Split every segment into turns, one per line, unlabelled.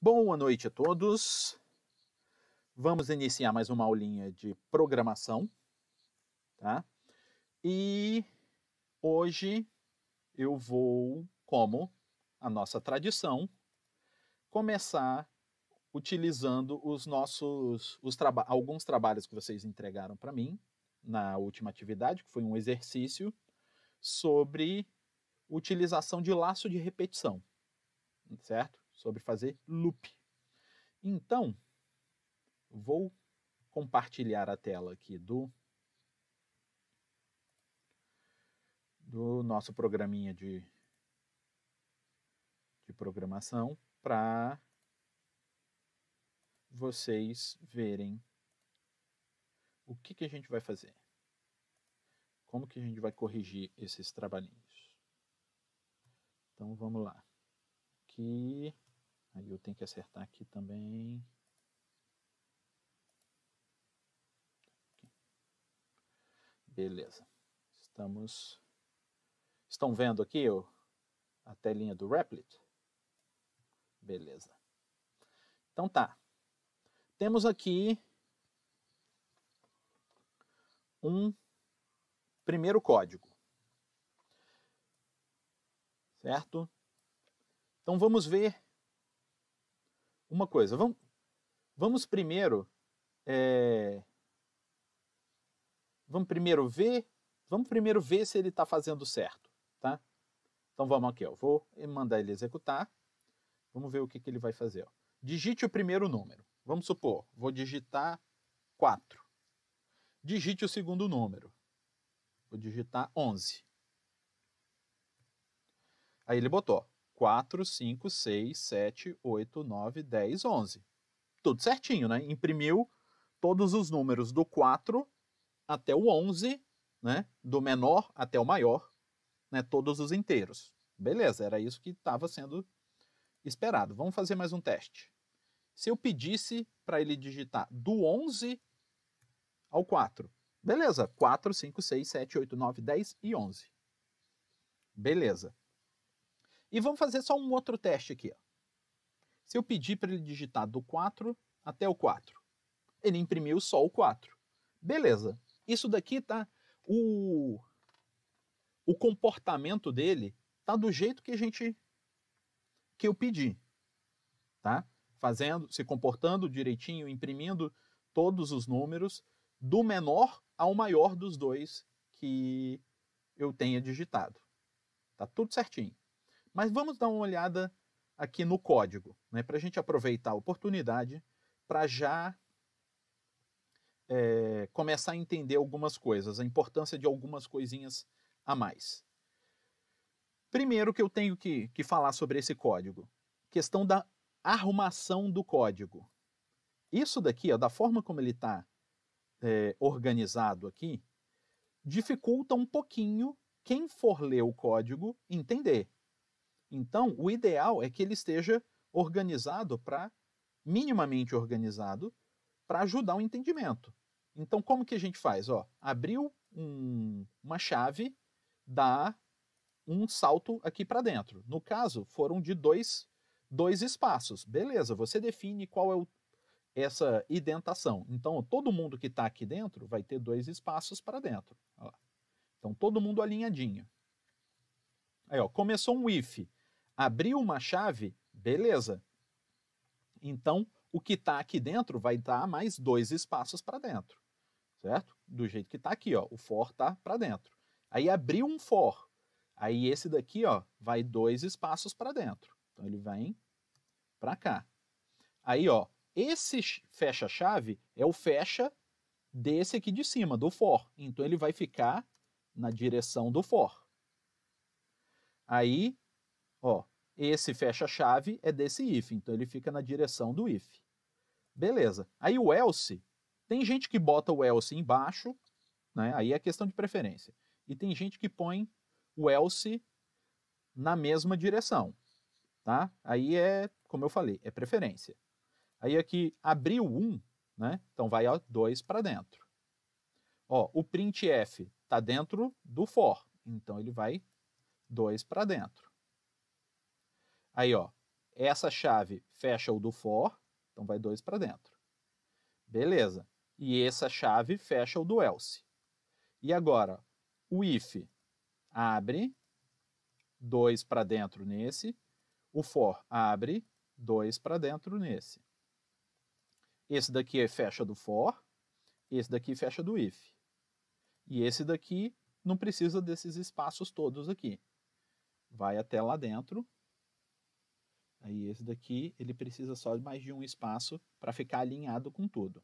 Boa noite a todos. Vamos iniciar mais uma aulinha de programação, tá? E hoje eu vou, como a nossa tradição, começar utilizando alguns trabalhos que vocês entregaram para mim na última atividade, que foi um exercício sobre utilização de laço de repetição, certo? Sobre fazer loop. Então, vou compartilhar a tela aqui do nosso programinha de programação para vocês verem o que a gente vai fazer. Como que a gente vai corrigir esses trabalhinhos. Então vamos lá. Aqui, aí eu tenho que acertar aqui também. Aqui. Beleza. Estão vendo aqui a telinha do Replit? Beleza. Então tá. Temos aqui um primeiro código. Certo? Então vamos ver uma coisa. Vamos primeiro ver se ele está fazendo certo, tá? Então vamos aqui, ó. Vou mandar ele executar. Vamos ver o que ele vai fazer. Ó. Digite o primeiro número. Vamos supor, vou digitar 4. Digite o segundo número. Vou digitar 11. Aí ele botou 4, 5, 6, 7, 8, 9, 10, 11. Tudo certinho, né? Imprimiu todos os números do 4 até o 11, né? Do menor até o maior, né? Todos os inteiros. Beleza, era isso que estava sendo esperado. Vamos fazer mais um teste. Se eu pedisse para ele digitar do 11 ao 4, beleza, 4, 5, 6, 7, 8, 9, 10 e 11. Beleza. E vamos fazer só um outro teste aqui. Ó. Se eu pedir para ele digitar do 4 até o 4, ele imprimiu só o 4. Beleza. Isso daqui tá... O comportamento dele tá do jeito que eu pedi. Tá? Se comportando direitinho, imprimindo todos os números do menor ao maior dos dois que eu tenha digitado. Tá tudo certinho. Mas vamos dar uma olhada aqui no código, né, para a gente aproveitar a oportunidade para já começar a entender algumas coisas, a importância de algumas coisinhas a mais. Primeiro que eu tenho que falar sobre esse código, questão da arrumação do código. Isso daqui, ó, da forma como ele está organizado aqui, dificulta um pouquinho quem for ler o código entender. Então, o ideal é que ele esteja organizado minimamente organizado, para ajudar o entendimento. Então, como que a gente faz? Ó, abriu uma chave, dá um salto aqui para dentro. No caso, foram de dois espaços. Beleza, você define qual é essa indentação. Então, todo mundo que está aqui dentro vai ter 2 espaços para dentro. Ó. Então, todo mundo alinhadinho. Aí, ó, começou um if. Abriu uma chave, beleza. Então, o que está aqui dentro vai dar mais 2 espaços para dentro. Certo? Do jeito que está aqui, ó, o for está para dentro. Aí abriu um for. Aí esse daqui, ó, vai 2 espaços para dentro. Então ele vem para cá. Aí, ó, esse fecha-chave é o fecha desse aqui de cima, do for. Então ele vai ficar na direção do for. Aí, ó, esse fecha-chave é desse if, então ele fica na direção do if. Beleza. Aí o else, tem gente que bota o else embaixo, né? Aí é questão de preferência. E tem gente que põe o else na mesma direção, tá? Aí como eu falei, é preferência. Aí aqui abriu 1, né? Então vai 2 para dentro. Ó, o printf está dentro do for, então ele vai 2 para dentro. Aí, ó, essa chave fecha o do for, então vai 2 para dentro. Beleza. E essa chave fecha o do else. E agora, o if abre 2 para dentro nesse, o for abre 2 para dentro nesse. Esse daqui fecha do for, esse daqui fecha do if. E esse daqui não precisa desses espaços todos aqui. Vai até lá dentro. Aí esse daqui, ele precisa só de mais de um espaço para ficar alinhado com tudo.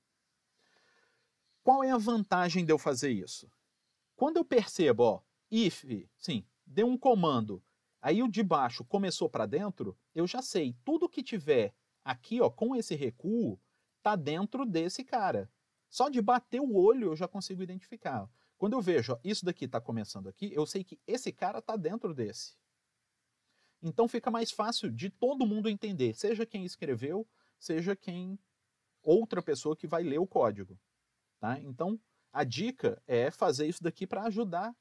Qual é a vantagem de eu fazer isso? Quando eu percebo, ó, if, sim, deu um comando, aí o de baixo começou para dentro, eu já sei, tudo que tiver aqui, ó, com esse recuo, tá dentro desse cara. Só de bater o olho eu já consigo identificar. Quando eu vejo, ó, isso daqui está começando aqui, eu sei que esse cara está dentro desse. Então fica mais fácil de todo mundo entender, seja quem escreveu, seja quem outra pessoa que vai ler o código. Tá? Então a dica é fazer isso daqui para ajudar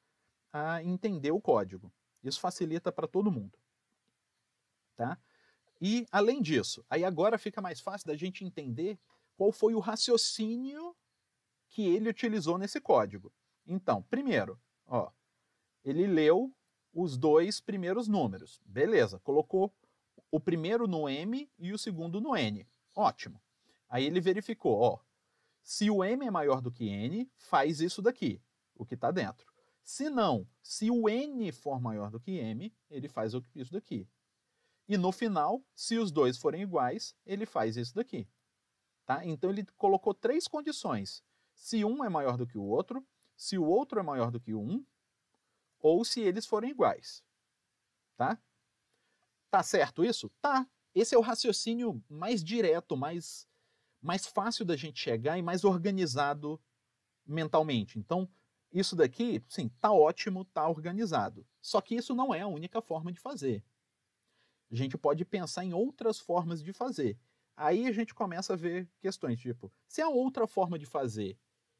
a entender o código. Isso facilita para todo mundo. Tá? E além disso, aí agora fica mais fácil da gente entender qual foi o raciocínio que ele utilizou nesse código. Então, primeiro, ó, ele leu os 2 primeiros números. Beleza, colocou o primeiro no M e o segundo no N. Ótimo. Aí ele verificou, ó, se o M é maior do que N, faz isso daqui, o que está dentro. Se não, se o N for maior do que M, ele faz isso daqui. E no final, se os dois forem iguais, ele faz isso daqui. Tá? Então ele colocou 3 condições. Se um é maior do que o outro, se o outro é maior do que um, ou se eles forem iguais. Tá? Tá certo isso? Tá. Esse é o raciocínio mais direto, mais fácil da gente chegar e mais organizado mentalmente. Então, isso daqui, sim, tá ótimo, tá organizado. Só que isso não é a única forma de fazer. A gente pode pensar em outras formas de fazer. Aí a gente começa a ver questões tipo, se a outra forma de fazer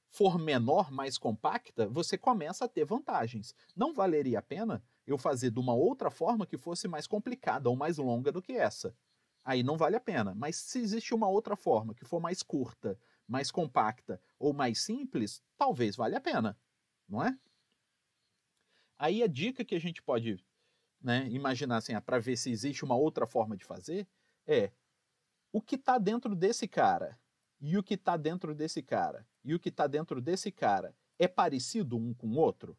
for menor, mais compacta, você começa a ter vantagens. Não valeria a pena eu fazer de uma outra forma que fosse mais complicada ou mais longa do que essa. Aí não vale a pena. Mas se existe uma outra forma que for mais curta, mais compacta ou mais simples, talvez valha a pena, não é? Aí a dica que a gente pode, né, imaginar assim, para ver se existe uma outra forma de fazer, é o que está dentro desse cara e o que está dentro desse cara e o que está dentro desse cara é parecido um com o outro?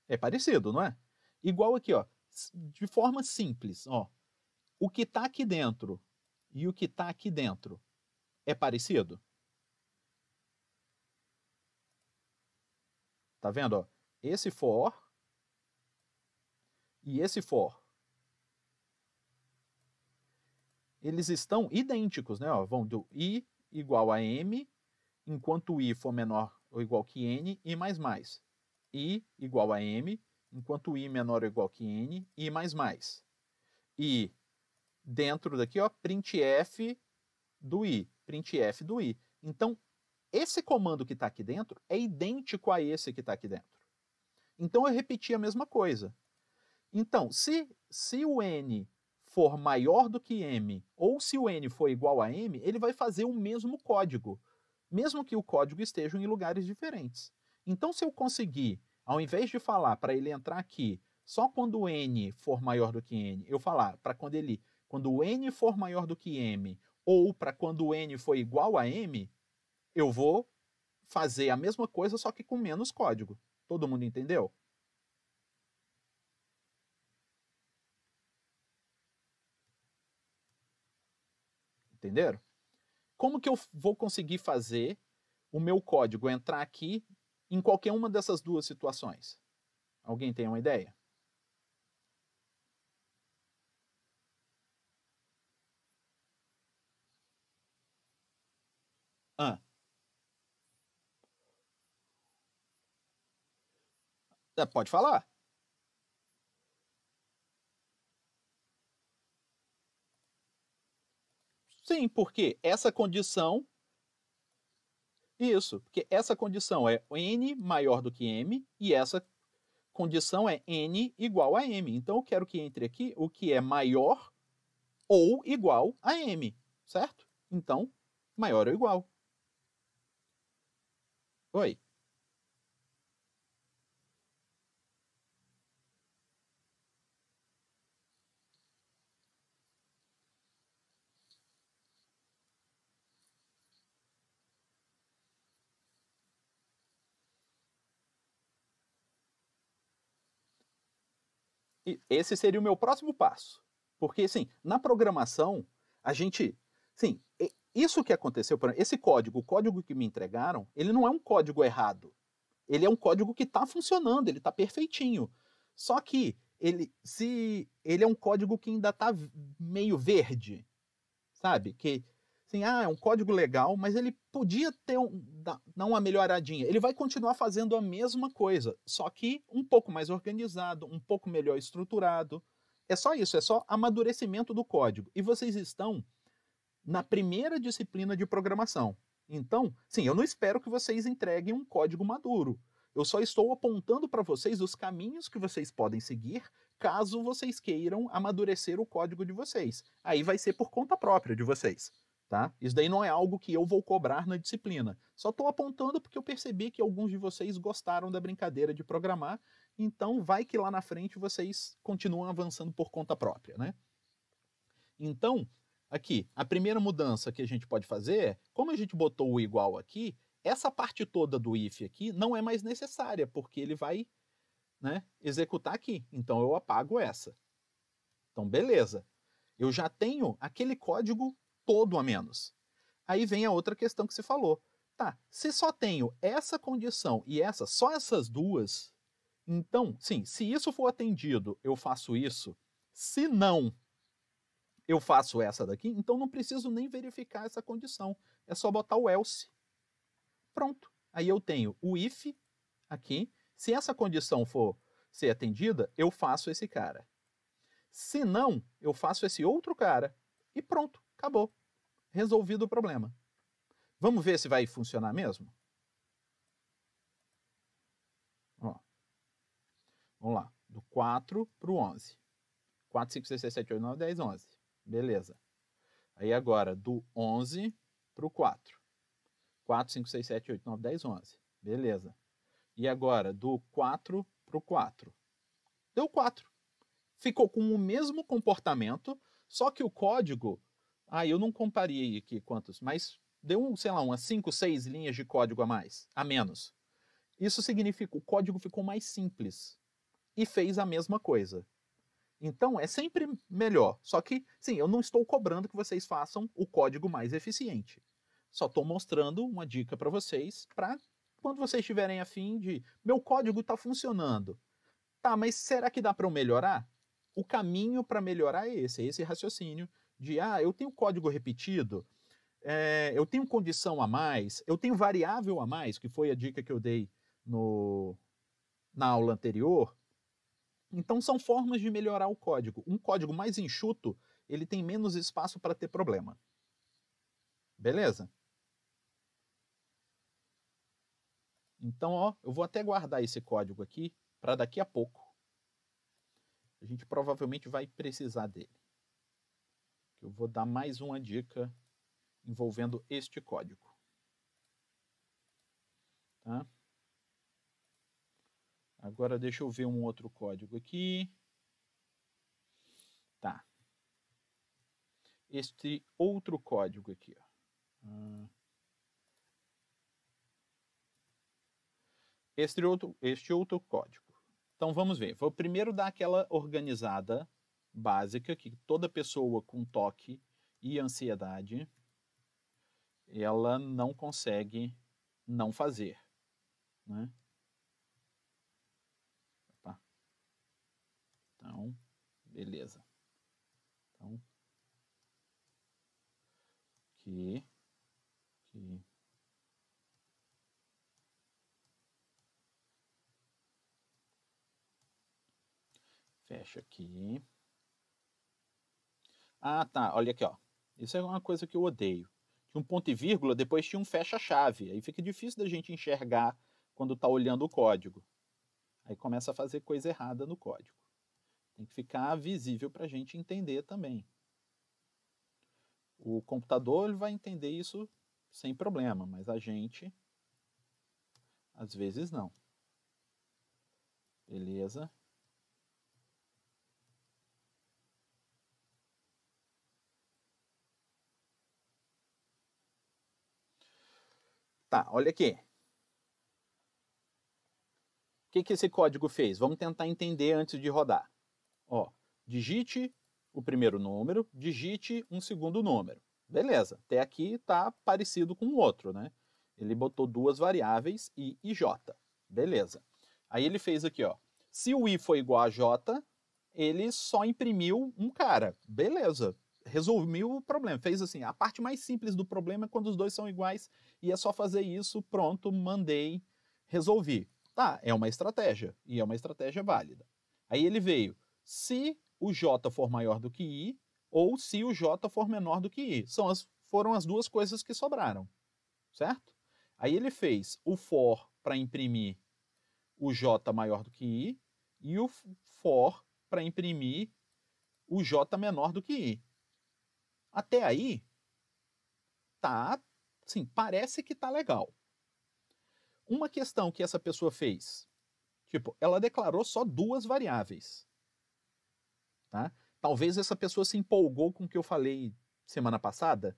É parecido, não é? Igual aqui, ó, de forma simples, ó, o que está aqui dentro e o que está aqui dentro é parecido? Tá vendo, ó? Esse for e esse for, eles estão idênticos, né? Ó, vão do I igual a M, enquanto o I for menor ou igual que N, I mais mais. I igual a M, enquanto I menor ou igual que N, I mais mais. E dentro daqui, ó, printf do I, printf do I. Então, esse comando que está aqui dentro é idêntico a esse que está aqui dentro. Então, eu repeti a mesma coisa. Então, se o N for maior do que M, ou se o N for igual a M, ele vai fazer o mesmo código, mesmo que o código esteja em lugares diferentes. Então, se eu conseguir, ao invés de falar para ele entrar aqui só quando o N for maior do que N, eu falar para quando o N for maior do que M, ou para quando o N for igual a M, eu vou fazer a mesma coisa, só que com menos código. Todo mundo entendeu? Entenderam? Como que eu vou conseguir fazer o meu código entrar aqui em qualquer uma dessas duas situações? Alguém tem uma ideia? Ah. Pode falar. Sim, porque essa condição... Isso, porque essa condição é N maior do que M e essa condição é n igual a m. Então, eu quero que entre aqui o que é maior ou igual a m, certo? Então, maior ou igual. Oi. E esse seria o meu próximo passo. Porque, assim, na programação, a gente... Sim, isso que aconteceu, esse código, o código que me entregaram, ele não é um código errado. Ele é um código que está funcionando, ele está perfeitinho. Só que ele é um código que ainda está meio verde, sabe? Que, assim, é um código legal, mas ele podia ter dar uma melhoradinha. Ele vai continuar fazendo a mesma coisa, só que um pouco mais organizado, um pouco melhor estruturado. É só isso, é só amadurecimento do código. E vocês estão na primeira disciplina de programação. Então, sim, eu não espero que vocês entreguem um código maduro. Eu só estou apontando para vocês os caminhos que vocês podem seguir caso vocês queiram amadurecer o código de vocês. Aí vai ser por conta própria de vocês. Tá? Isso daí não é algo que eu vou cobrar na disciplina. Só estou apontando porque eu percebi que alguns de vocês gostaram da brincadeira de programar, então vai que lá na frente vocês continuam avançando por conta própria, né? Então, aqui, a primeira mudança que a gente pode fazer é, como a gente botou o igual aqui, essa parte toda do if aqui não é mais necessária, porque ele vai, né, executar aqui. Então eu apago essa. Então, beleza. Eu já tenho aquele código todo a menos. Aí vem a outra questão que você falou. Tá, se só tenho essa condição e essa, só essas duas, então, sim, se isso for atendido, eu faço isso. Se não, eu faço essa daqui, então não preciso nem verificar essa condição. É só botar o else. Pronto. Aí eu tenho o if aqui. Se essa condição for ser atendida, eu faço esse cara. Se não, eu faço esse outro cara. E pronto, acabou. Resolvido o problema. Vamos ver se vai funcionar mesmo? Ó. Vamos lá. Do 4 para o 11. 4, 5, 6, 7, 8, 9, 10, 11. Beleza. Aí agora, do 11 para o 4. 4, 5, 6, 7, 8, 9, 10, 11. Beleza. E agora, do 4 para o 4. Deu 4. Ficou com o mesmo comportamento, só que o código... eu não comparei aqui quantos, mas deu, sei lá, umas 5, 6 linhas de código a menos. Isso significa que o código ficou mais simples e fez a mesma coisa. Então, é sempre melhor. Só que, sim, eu não estou cobrando que vocês façam o código mais eficiente. Só estou mostrando uma dica para vocês, para quando vocês estiverem afim de... Meu código está funcionando. Tá, mas será que dá para eu melhorar? O caminho para melhorar é esse raciocínio de, eu tenho código repetido, eu tenho condição a mais, eu tenho variável a mais, que foi a dica que eu dei na aula anterior. Então são formas de melhorar o código. Um código mais enxuto, ele tem menos espaço para ter problema. Beleza? Então, ó, eu vou até guardar esse código aqui para daqui a pouco. A gente provavelmente vai precisar dele. Eu vou dar mais uma dica envolvendo este código. Tá? Agora deixa eu ver um outro código aqui. Tá. Este outro código aqui. Ó. Este outro código. Então vamos ver. Vou primeiro dar aquela organizada básica que toda pessoa com toque e ansiedade ela não consegue não fazer, né? Opa. Então, beleza. Então, aqui. Fecha aqui. Tá. Olha aqui, ó. Isso é uma coisa que eu odeio. Tinha um ponto e vírgula, depois tinha um fecha-chave. Aí fica difícil da gente enxergar quando está olhando o código. Aí começa a fazer coisa errada no código. Tem que ficar visível para a gente entender também. O computador ele vai entender isso sem problema, mas a gente, às vezes, não. Beleza? Tá, olha aqui. O que esse código fez? Vamos tentar entender antes de rodar. Ó, digite o primeiro número, digite um segundo número. Beleza, até aqui está parecido com o outro, né? Ele botou duas variáveis, i e j. Beleza. Aí ele fez aqui, ó. Se o i for igual a j, ele só imprimiu um cara. Beleza, resolveu o problema. Fez assim, a parte mais simples do problema é quando os dois são iguais e é só fazer isso, pronto, mandei, resolvi. Tá, é uma estratégia, e é uma estratégia válida. Aí ele veio, se o j for maior do que i, ou se o j for menor do que i. Foram as duas coisas que sobraram, certo? Aí ele fez o for para imprimir o j maior do que i, e o for para imprimir o j menor do que i. Até aí, tá, sim, parece que tá legal. Uma questão que essa pessoa fez, tipo, ela declarou só duas variáveis. Tá? Talvez essa pessoa se empolgou com o que eu falei semana passada,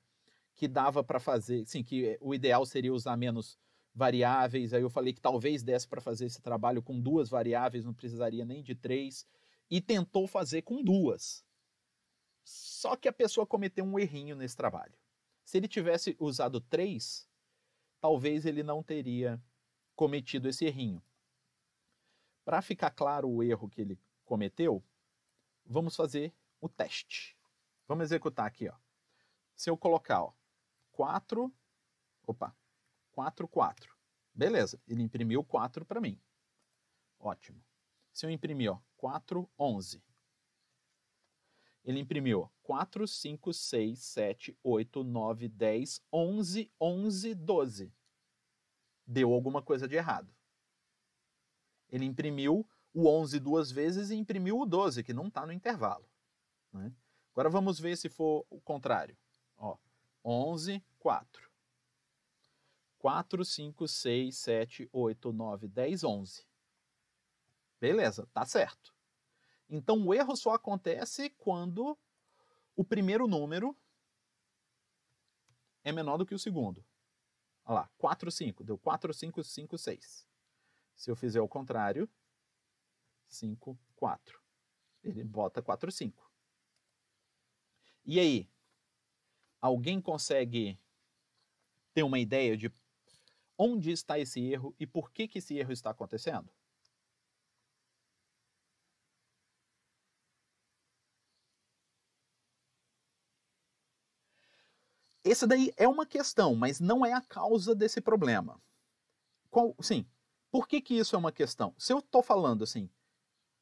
que dava para fazer, sim, que o ideal seria usar menos variáveis. Aí eu falei que talvez desse para fazer esse trabalho com duas variáveis, não precisaria nem de três, e tentou fazer com duas. Só que a pessoa cometeu um errinho nesse trabalho. Se ele tivesse usado três, talvez ele não teria cometido esse errinho. Para ficar claro o erro que ele cometeu, vamos fazer o teste. Vamos executar aqui, ó. Se eu colocar, ó, 4, 4. Beleza, ele imprimiu 4 para mim. Ótimo. Se eu imprimir, ó, 4, 11. Ele imprimiu 4, 5, 6, 7, 8, 9, 10, 11, 11, 12. Deu alguma coisa de errado. Ele imprimiu o 11 duas vezes e imprimiu o 12, que não está no intervalo. Né? Agora vamos ver se for o contrário. Ó, 11, 4. 4, 5, 6, 7, 8, 9, 10, 11. Beleza, tá certo. Então o erro só acontece quando o primeiro número é menor do que o segundo. Olha lá, 4, 5. Deu 4, 5, 5, 6. Se eu fizer o contrário, 5, 4. Ele bota 4, 5. E aí? Alguém consegue ter uma ideia de onde está esse erro e por que esse erro está acontecendo? Esse daí é uma questão, mas não é a causa desse problema. Sim, por que isso é uma questão? Se eu estou falando assim,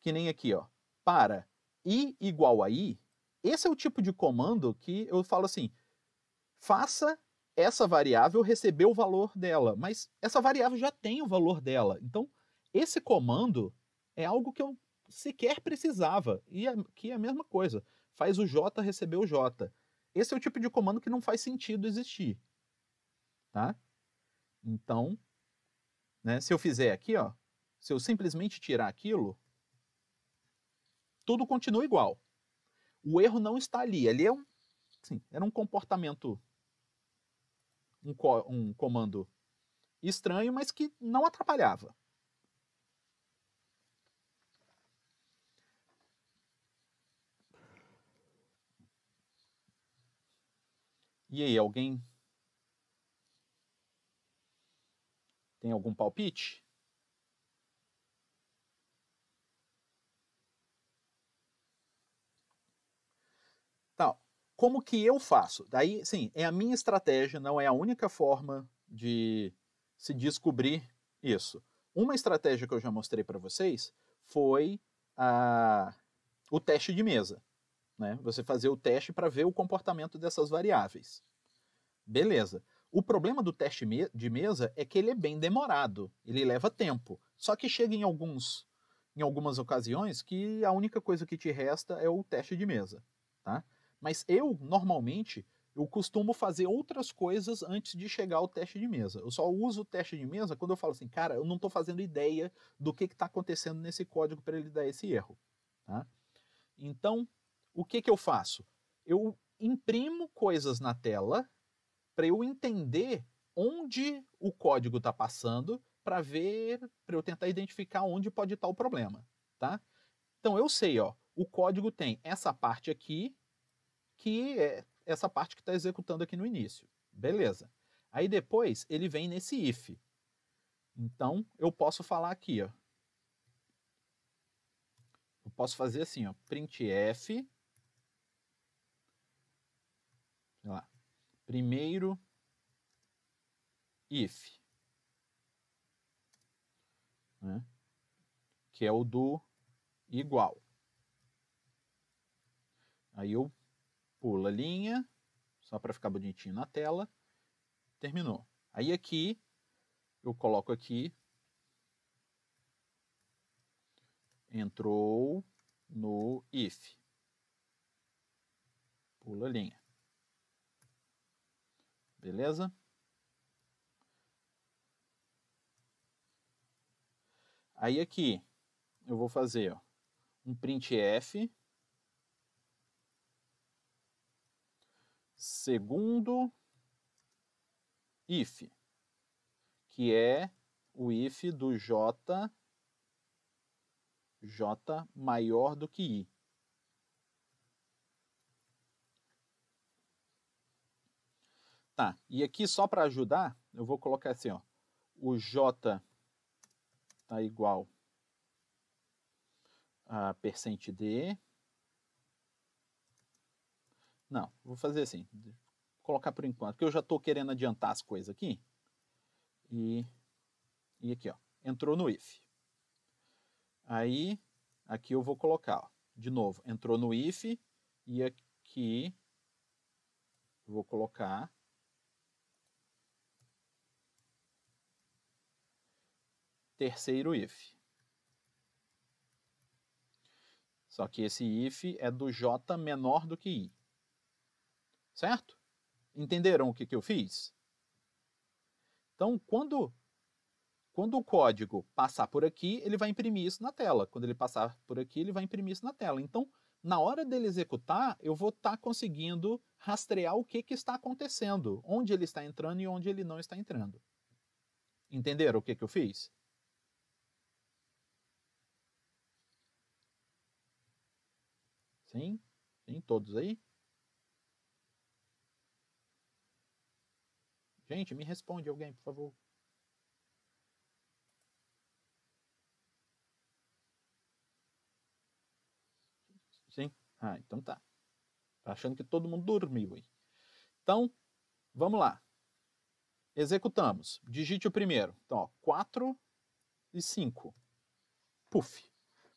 que nem aqui, ó, para i igual a i, esse é o tipo de comando que eu falo assim, faça essa variável receber o valor dela, mas essa variável já tem o valor dela. Então, esse comando é algo que eu sequer precisava. E aqui é a mesma coisa. Faz o j receber o j. Esse é o tipo de comando que não faz sentido existir. Tá? Então, né, se eu fizer aqui, ó, se eu simplesmente tirar aquilo, tudo continua igual. O erro não está ali. Ali é era um comportamento, um comando estranho, mas que não atrapalhava. E aí, alguém tem algum palpite? Tá, como que eu faço? Daí, sim, é a minha estratégia, não é a única forma de se descobrir isso. Uma estratégia que eu já mostrei para vocês foi o teste de mesa. Né? Você fazer o teste para ver o comportamento dessas variáveis. Beleza. O problema do teste de mesa é que ele é bem demorado, ele leva tempo. Só que chega em alguns em algumas ocasiões, que a única coisa que te resta é o teste de mesa, tá? Mas eu, normalmente, eu costumo fazer outras coisas antes de chegar ao teste de mesa. Eu só uso o teste de mesa quando eu falo assim, cara, eu não estou fazendo ideia do que está acontecendo nesse código para ele dar esse erro, tá? Então, o que eu faço? Eu imprimo coisas na tela para eu entender onde o código está passando para eu tentar identificar onde pode estar o problema, tá? Então eu sei, ó, o código tem essa parte aqui, que é essa parte que está executando aqui no início. Beleza. Aí depois ele vem nesse if. Então eu posso falar aqui, ó. Eu posso fazer assim, ó, printf, sei lá, primeiro if, né? Que é o do igual. Aí eu pulo a linha, só para ficar bonitinho na tela. Terminou. Aí aqui, eu coloco aqui, entrou no if. Pula a linha. Beleza? Aí aqui, eu vou fazer ó, um printf, segundo if, que é o if do j maior do que i. Tá, e aqui só para ajudar, eu vou colocar assim, ó, o j tá igual a %d. Não, vou fazer assim, vou colocar por enquanto, porque eu já estou querendo adiantar as coisas aqui. E aqui, ó, entrou no if. Aí, aqui eu vou colocar, ó, de novo, entrou no if, e aqui eu vou colocar terceiro if. Só que esse if é do j menor do que i. Certo? Entenderam o que eu fiz? Então, quando o código passar por aqui, ele vai imprimir isso na tela. Quando ele passar por aqui, ele vai imprimir isso na tela. Então, na hora dele executar, eu vou estar conseguindo rastrear o que está acontecendo, onde ele está entrando e onde ele não está entrando. Entenderam o que eu fiz? Sim? Sim, todos aí? Gente, me responde alguém, por favor. Sim? Ah, então tá. Tá achando que todo mundo dormiu aí. Então, vamos lá. Executamos. Digite o primeiro. Então, ó, 4 e 5. Puf.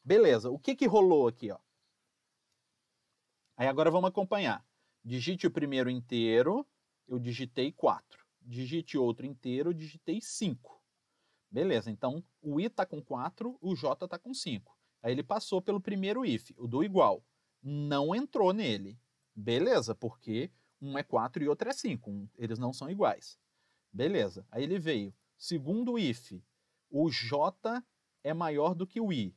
Beleza. O que rolou aqui, ó? Aí agora vamos acompanhar. Digite o primeiro inteiro, eu digitei 4. Digite outro inteiro, eu digitei 5. Beleza, então o i está com 4, o j está com 5. Aí ele passou pelo primeiro if, o do igual. Não entrou nele. Beleza, porque um é 4 e outro é 5. Eles não são iguais. Beleza, aí ele veio. Segundo if, o j é maior do que o i.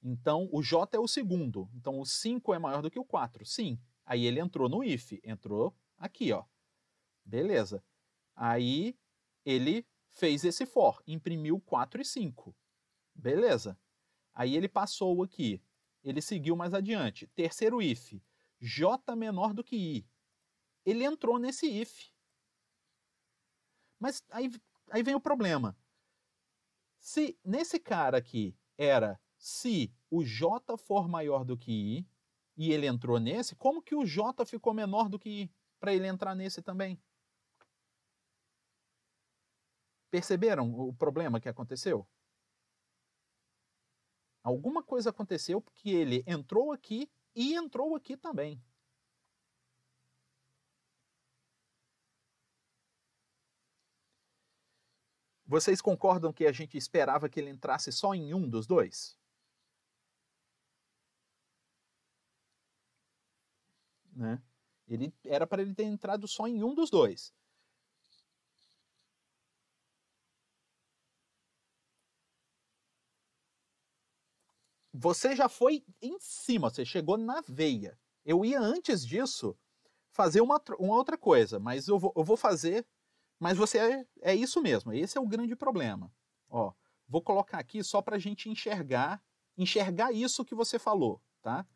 Então, o j é o segundo. Então, o 5 é maior do que o 4. Sim. Aí ele entrou no if. Entrou aqui, ó. Beleza. Aí ele fez esse for. Imprimiu 4 e 5. Beleza. Aí ele passou aqui. Ele seguiu mais adiante. Terceiro if. J menor do que i. Ele entrou nesse if. Mas aí vem o problema. Se nesse cara aqui era se o j for maior do que i, e ele entrou nesse, como que o j ficou menor do que i para ele entrar nesse também? Perceberam o problema que aconteceu? Alguma coisa aconteceu porque ele entrou aqui e entrou aqui também. Vocês concordam que a gente esperava que ele entrasse só em um dos dois? né? Era para ele ter entrado só em um dos dois. Você já foi em cima, você chegou na veia. Eu ia antes disso fazer uma outra coisa, mas eu vou fazer. Mas você é isso mesmo, esse é o grande problema. Ó, vou colocar aqui só para a gente enxergar isso que você falou, tá?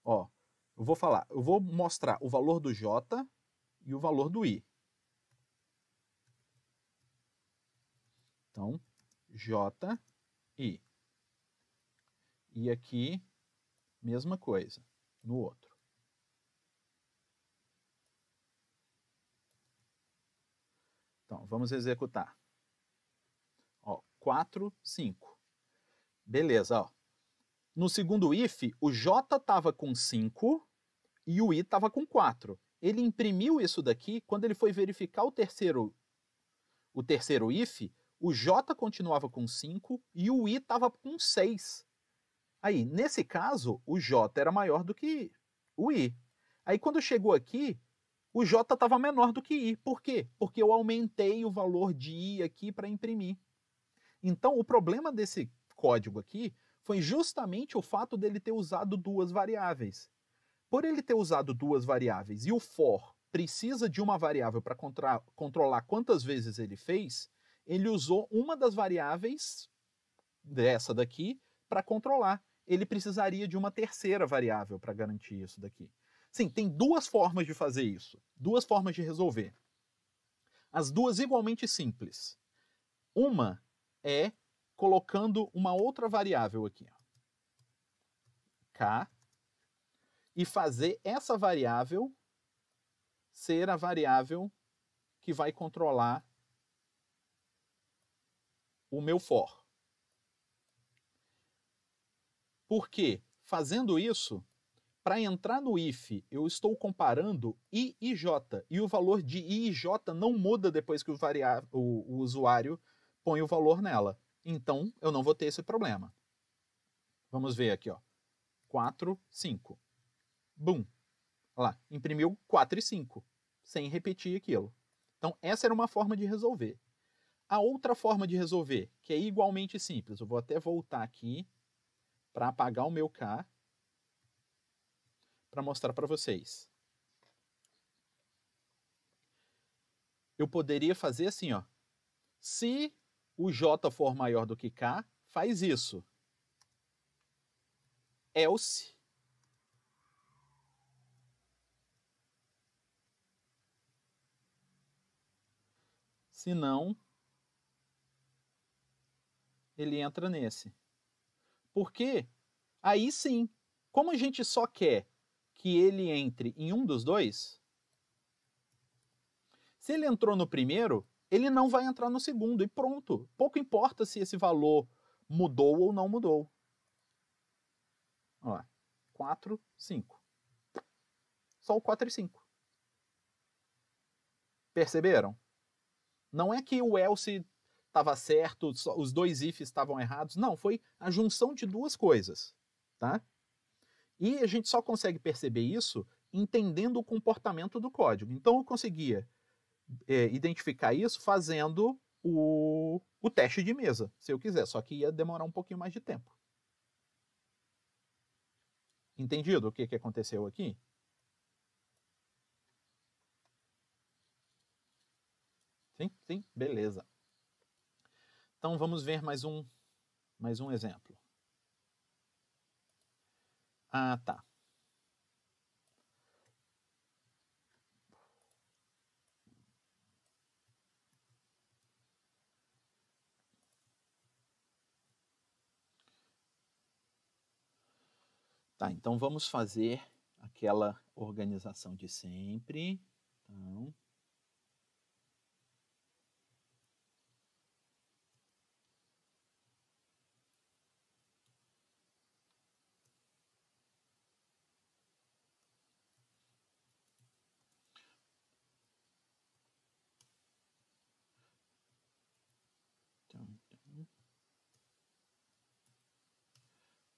Ó, eu vou mostrar o valor do J e o valor do I. Então, J, I. E aqui, mesma coisa, no outro. Então, vamos executar. Ó, 4, 5. Beleza, ó. No segundo if, o J estava com 5 e o I estava com 4. Ele imprimiu isso daqui, quando ele foi verificar o terceiro if, o J continuava com 5 e o I estava com 6. Aí, nesse caso, o J era maior do que o I. Aí, quando chegou aqui, o J estava menor do que I. Por quê? Porque eu aumentei o valor de I aqui para imprimir. Então, o problema desse código aqui foi justamente o fato dele ter usado duas variáveis. Por ele ter usado duas variáveis e o for precisa de uma variável para controlar quantas vezes ele fez, ele usou uma das variáveis dessa daqui para controlar. Ele precisaria de uma terceira variável para garantir isso daqui. Sim, tem duas formas de fazer isso, duas formas de resolver. As duas igualmente simples. Uma é colocando uma outra variável aqui, ó, k, e fazer essa variável ser a variável que vai controlar o meu for. Porque, fazendo isso, para entrar no if, eu estou comparando i e j, e o valor de i e j não muda depois que o usuário põe o valor nela. Então, eu não vou ter esse problema. Vamos ver aqui, ó. 4, 5. Bum. Olha lá, imprimiu 4 e 5, sem repetir aquilo. Então, essa era uma forma de resolver. A outra forma de resolver, que é igualmente simples, eu vou até voltar aqui para apagar o meu K, para mostrar para vocês. Eu poderia fazer assim, ó. Se o J for maior do que K, faz isso. Else, se não, ele entra nesse. Porque aí sim, como a gente só quer que ele entre em um dos dois, se ele entrou no primeiro, ele não vai entrar no segundo e pronto. Pouco importa se esse valor mudou ou não mudou. Ó, 4, 5. Só o 4 e 5. Perceberam? Não é que o else estava certo, os dois ifs estavam errados. Não, foi a junção de duas coisas. Tá? E a gente só consegue perceber isso entendendo o comportamento do código. Então eu conseguia identificar isso fazendo o teste de mesa, se eu quiser, só que ia demorar um pouquinho mais de tempo. Entendido o que aconteceu aqui? Sim? Sim? Beleza. Então vamos ver mais um exemplo. Ah, tá. Tá, então vamos fazer aquela organização de sempre. Então,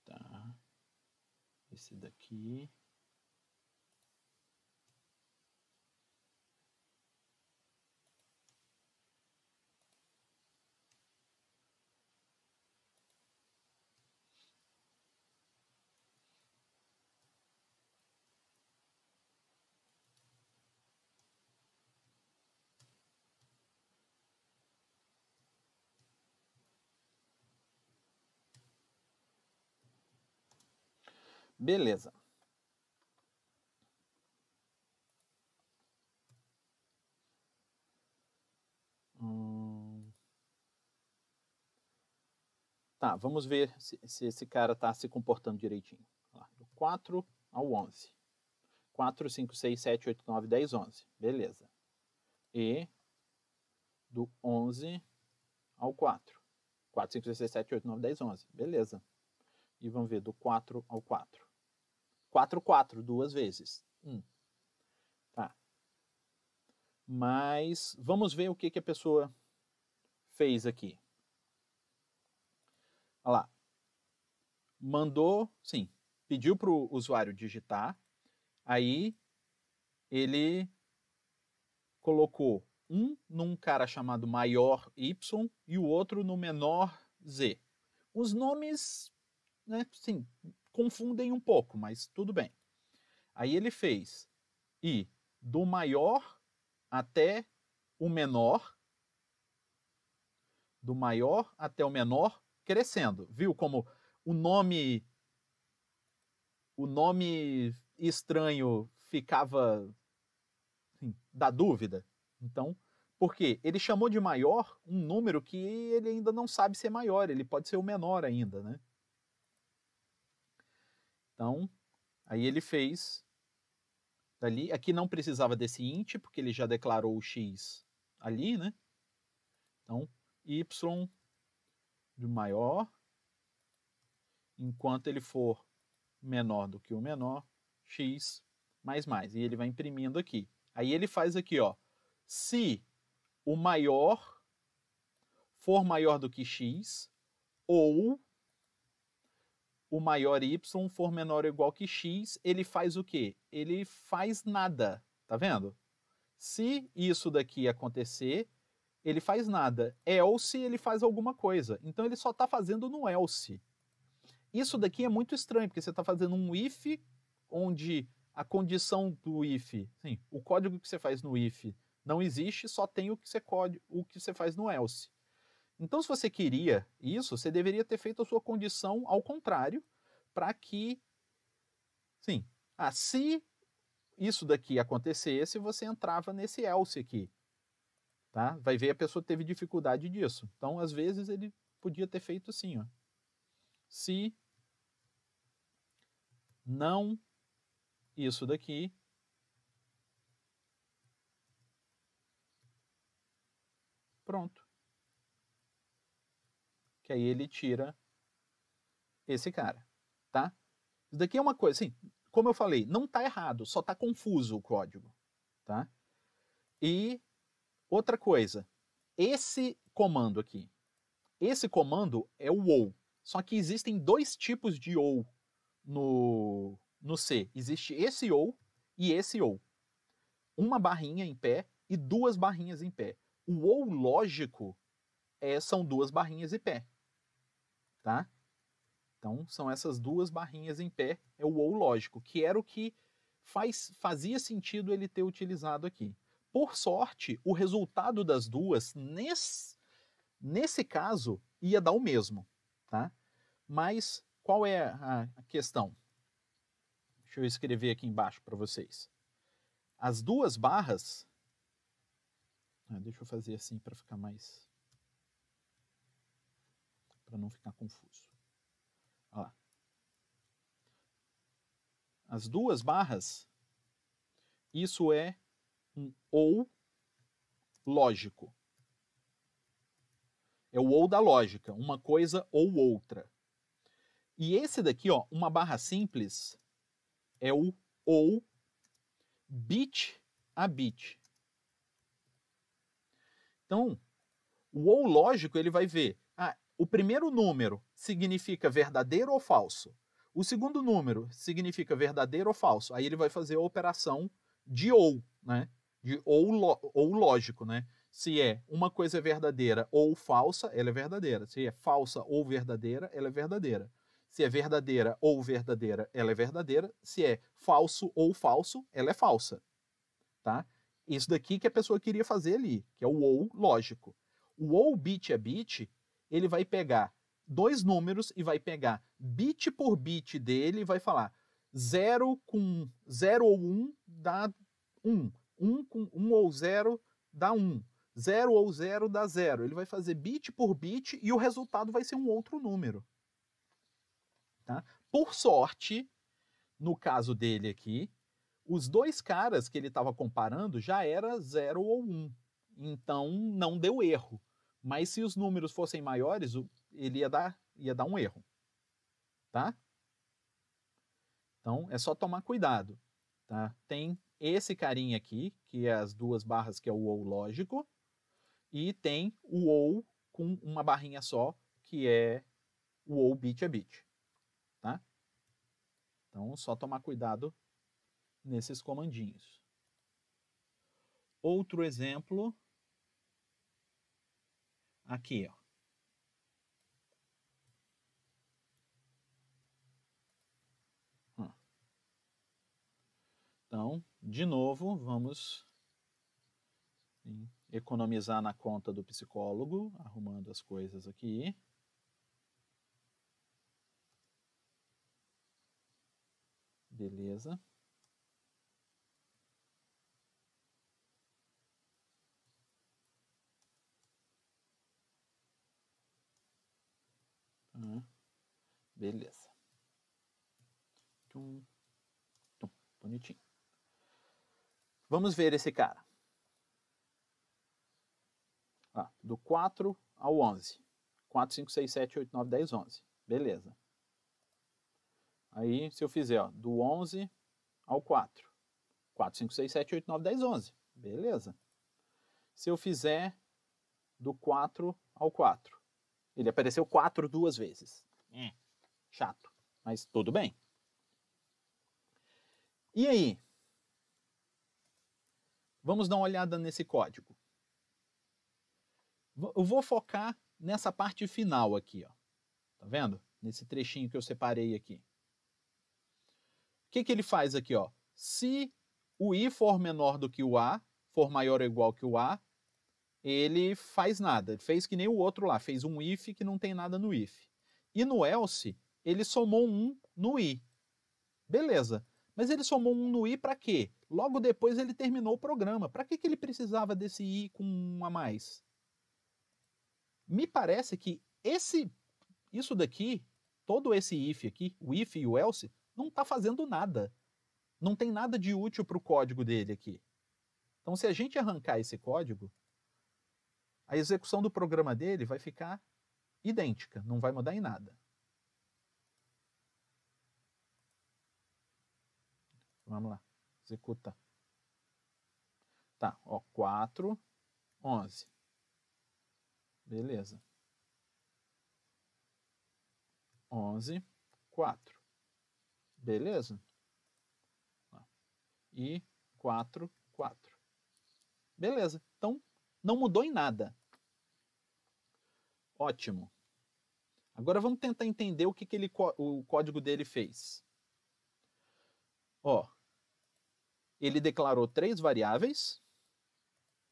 tá. Esse daqui. Beleza. Tá, vamos ver se esse cara está se comportando direitinho. Lá, do 4 ao 11. 4, 5, 6, 7, 8, 9, 10, 11. Beleza. E do 11 ao 4. 4, 5, 6, 7, 8, 9, 10, 11. Beleza. E vamos ver do 4 ao 4. 4, 4, duas vezes. Tá. Mas vamos ver o que a pessoa fez aqui. Olha lá. Mandou, sim, pediu para o usuário digitar. Aí ele colocou um num cara chamado maior Y e o outro no menor Z. Os nomes, né, sim, confundem um pouco, mas tudo bem. Aí ele fez I do maior até o menor, do maior até o menor, crescendo. Viu como o nome estranho ficava assim, da dúvida? Então, por quê? Ele chamou de maior um número que ele ainda não sabe se é maior, ele pode ser o menor ainda, né? Então, aí ele fez dali, aqui não precisava desse int, porque ele já declarou o x ali, né? Então, y de maior, enquanto ele for menor do que o menor, x mais mais. E ele vai imprimindo aqui. Aí ele faz aqui, ó, se o maior for maior do que x, ou o maior y for menor ou igual que x, ele faz o quê? Ele faz nada, tá vendo? Se isso daqui acontecer, ele faz nada. Else, ele faz alguma coisa. Então ele só está fazendo no else. Isso daqui é muito estranho, porque você está fazendo um if, onde a condição do if, sim, o código que você faz no if não existe, só tem o que você faz no else. Então, se você queria isso, você deveria ter feito a sua condição ao contrário, para que, sim, se isso daqui acontecesse, você entrava nesse else aqui. Tá? Vai ver, a pessoa teve dificuldade disso. Então, às vezes, ele podia ter feito assim, ó. Se não isso daqui, pronto. Que aí ele tira esse cara, tá? Isso daqui é uma coisa, assim, como eu falei, não tá errado, só tá confuso o código, tá? E outra coisa, esse comando aqui, esse comando é o ou, só que existem dois tipos de ou no C. Existe esse ou e esse ou. Uma barrinha em pé e duas barrinhas em pé. O ou lógico são duas barrinhas em pé, tá? Então, são essas duas barrinhas em pé, é o ou lógico, que era o que fazia sentido ele ter utilizado aqui. Por sorte, o resultado das duas, nesse caso, ia dar o mesmo, tá? Mas qual é a questão? Deixa eu escrever aqui embaixo para vocês. As duas barras... deixa eu fazer assim para ficar mais... para não ficar confuso. Olha lá. As duas barras, isso é um ou lógico. É o ou da lógica, uma coisa ou outra. E esse daqui, ó, uma barra simples, é o ou bit a bit. Então, o ou lógico, ele vai ver, o primeiro número significa verdadeiro ou falso. O segundo número significa verdadeiro ou falso. Aí ele vai fazer a operação de ou, né? De ou lógico, né? Se uma coisa é verdadeira ou falsa, ela é verdadeira. Se é falsa ou verdadeira, ela é verdadeira. Se é verdadeira ou verdadeira, ela é verdadeira. Se é falso ou falso, ela é falsa. Tá? Isso daqui que a pessoa queria fazer ali, que é o ou lógico. O ou bit a bit, ele vai pegar dois números e vai pegar bit por bit dele e vai falar, 0 com 0 ou 1 dá 1. 1 com 1 ou 0 dá 1. 0 ou 0 dá 0. Ele vai fazer bit por bit e o resultado vai ser um outro número. Tá? Por sorte, no caso dele aqui, os dois caras que ele estava comparando já era 0 ou 1. Então não deu erro. Mas se os números fossem maiores, ele ia dar um erro. Tá? Então é só tomar cuidado. Tá? Tem esse carinha aqui, que é as duas barras, que é o ou lógico, e tem o ou com uma barrinha só, que é o ou bit a bit. Tá? Então só tomar cuidado nesses comandinhos. Outro exemplo, aqui, ó. Então, de novo, vamos economizar na conta do psicólogo, arrumando as coisas aqui. Beleza. Beleza. Tum, tum, bonitinho. Vamos ver esse cara. Do 4 ao 11. 4, 5, 6, 7, 8, 9, 10, 11. Beleza. Aí, se eu fizer do 11 ao 4. 4, 5, 6, 7, 8, 9, 10, 11. Beleza. Se eu fizer do 4 ao 4. Ele apareceu 4 duas vezes. Chato, mas tudo bem. E aí? Vamos dar uma olhada nesse código. Eu vou focar nessa parte final aqui, ó. Tá vendo? Nesse trechinho que eu separei aqui. O que ele faz aqui, ó? Se o i for menor do que o a, for maior ou igual que o a, ele faz nada. Ele fez que nem o outro lá, fez um if que não tem nada no if. E no else, ele somou um no i. Beleza. Mas ele somou um no i para quê? Logo depois ele terminou o programa. Para que ele precisava desse i com um a mais? Me parece que isso daqui, todo esse if aqui, o if e o else, não está fazendo nada. Não tem nada de útil para o código dele aqui. Então, se a gente arrancar esse código, a execução do programa dele vai ficar idêntica, não vai mudar em nada. Vamos lá, executa. Tá, ó, 4, 11. Beleza. 11, 4. Beleza? E 4, 4. Beleza. Então, não mudou em nada. Ótimo. Agora vamos tentar entender o que o código dele fez. Ó, ele declarou 3 variáveis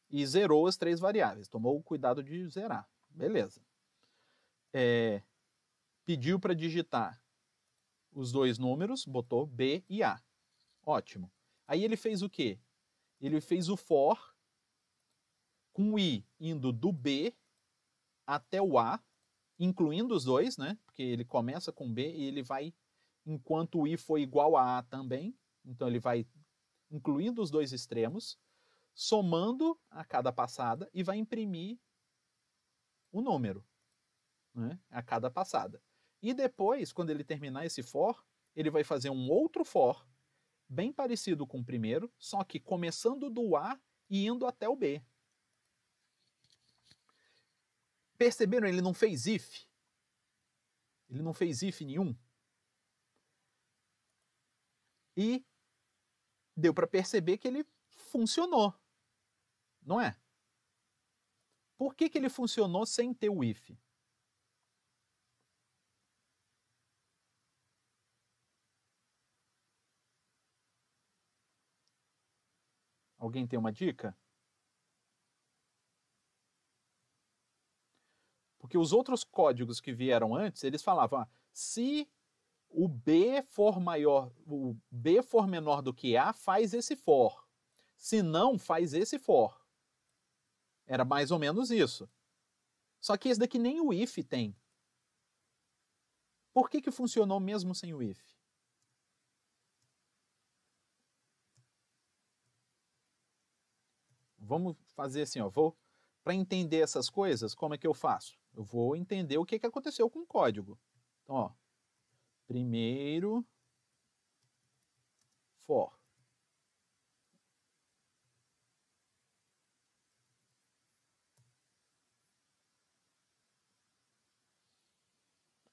e zerou as 3 variáveis. Tomou o cuidado de zerar. Beleza. Pediu para digitar os 2 números, botou B e A. Ótimo. Aí ele fez o quê? Ele fez o for com o i indo do B até o A, incluindo os dois, né? Porque ele começa com B e ele vai, enquanto o i for igual a A também, então ele vai incluindo os dois extremos, somando a cada passada e vai imprimir o número, né, a cada passada. E depois, quando ele terminar esse for, ele vai fazer um outro for, bem parecido com o primeiro, só que começando do A e indo até o B. Perceberam? Ele não fez if. Ele não fez if nenhum. E deu para perceber que ele funcionou. Não é? Por que ele funcionou sem ter o if? Alguém tem uma dica? Porque os outros códigos que vieram antes, eles falavam, se o B for menor do que A, faz esse for. Se não, faz esse for. Era mais ou menos isso. Só que esse daqui nem o if tem. Por que funcionou mesmo sem o if? Vamos fazer assim, ó. Para entender essas coisas, como é que eu faço? Eu vou entender o que aconteceu com o código. Então, ó, primeiro for.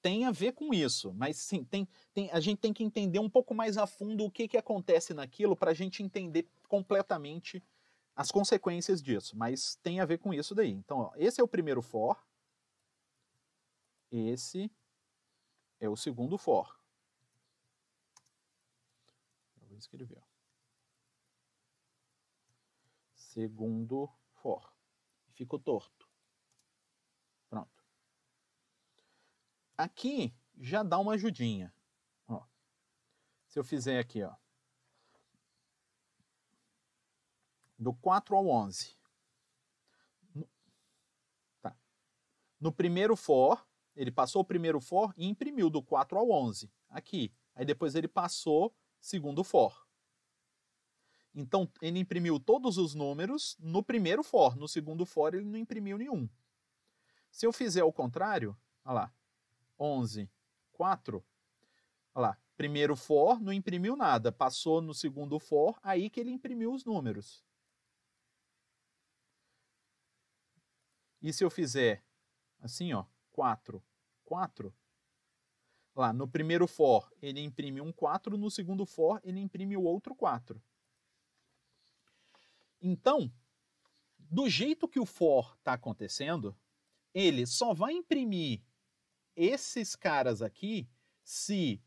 Tem a ver com isso, mas sim, a gente tem que entender um pouco mais a fundo o que acontece naquilo para a gente entender completamente as consequências disso, mas tem a ver com isso daí. Então, ó, esse é o primeiro for, esse é o segundo for. Eu vou escrever. Segundo for. Ficou torto. Pronto. Aqui já dá uma ajudinha. Ó, se eu fizer aqui, ó, do 4 ao 11. Tá. No primeiro for, ele passou o primeiro for e imprimiu do 4 ao 11. Aqui. Aí depois ele passou segundo for. Então, ele imprimiu todos os números no primeiro for. No segundo for, ele não imprimiu nenhum. Se eu fizer o contrário, olha lá, 11, 4, olha lá, primeiro for não imprimiu nada, passou no segundo for, aí que ele imprimiu os números. E se eu fizer assim, ó, 4, 4, lá, no primeiro for ele imprime um 4, no segundo for ele imprime o outro 4. Então, do jeito que o for está acontecendo, ele só vai imprimir esses caras aqui se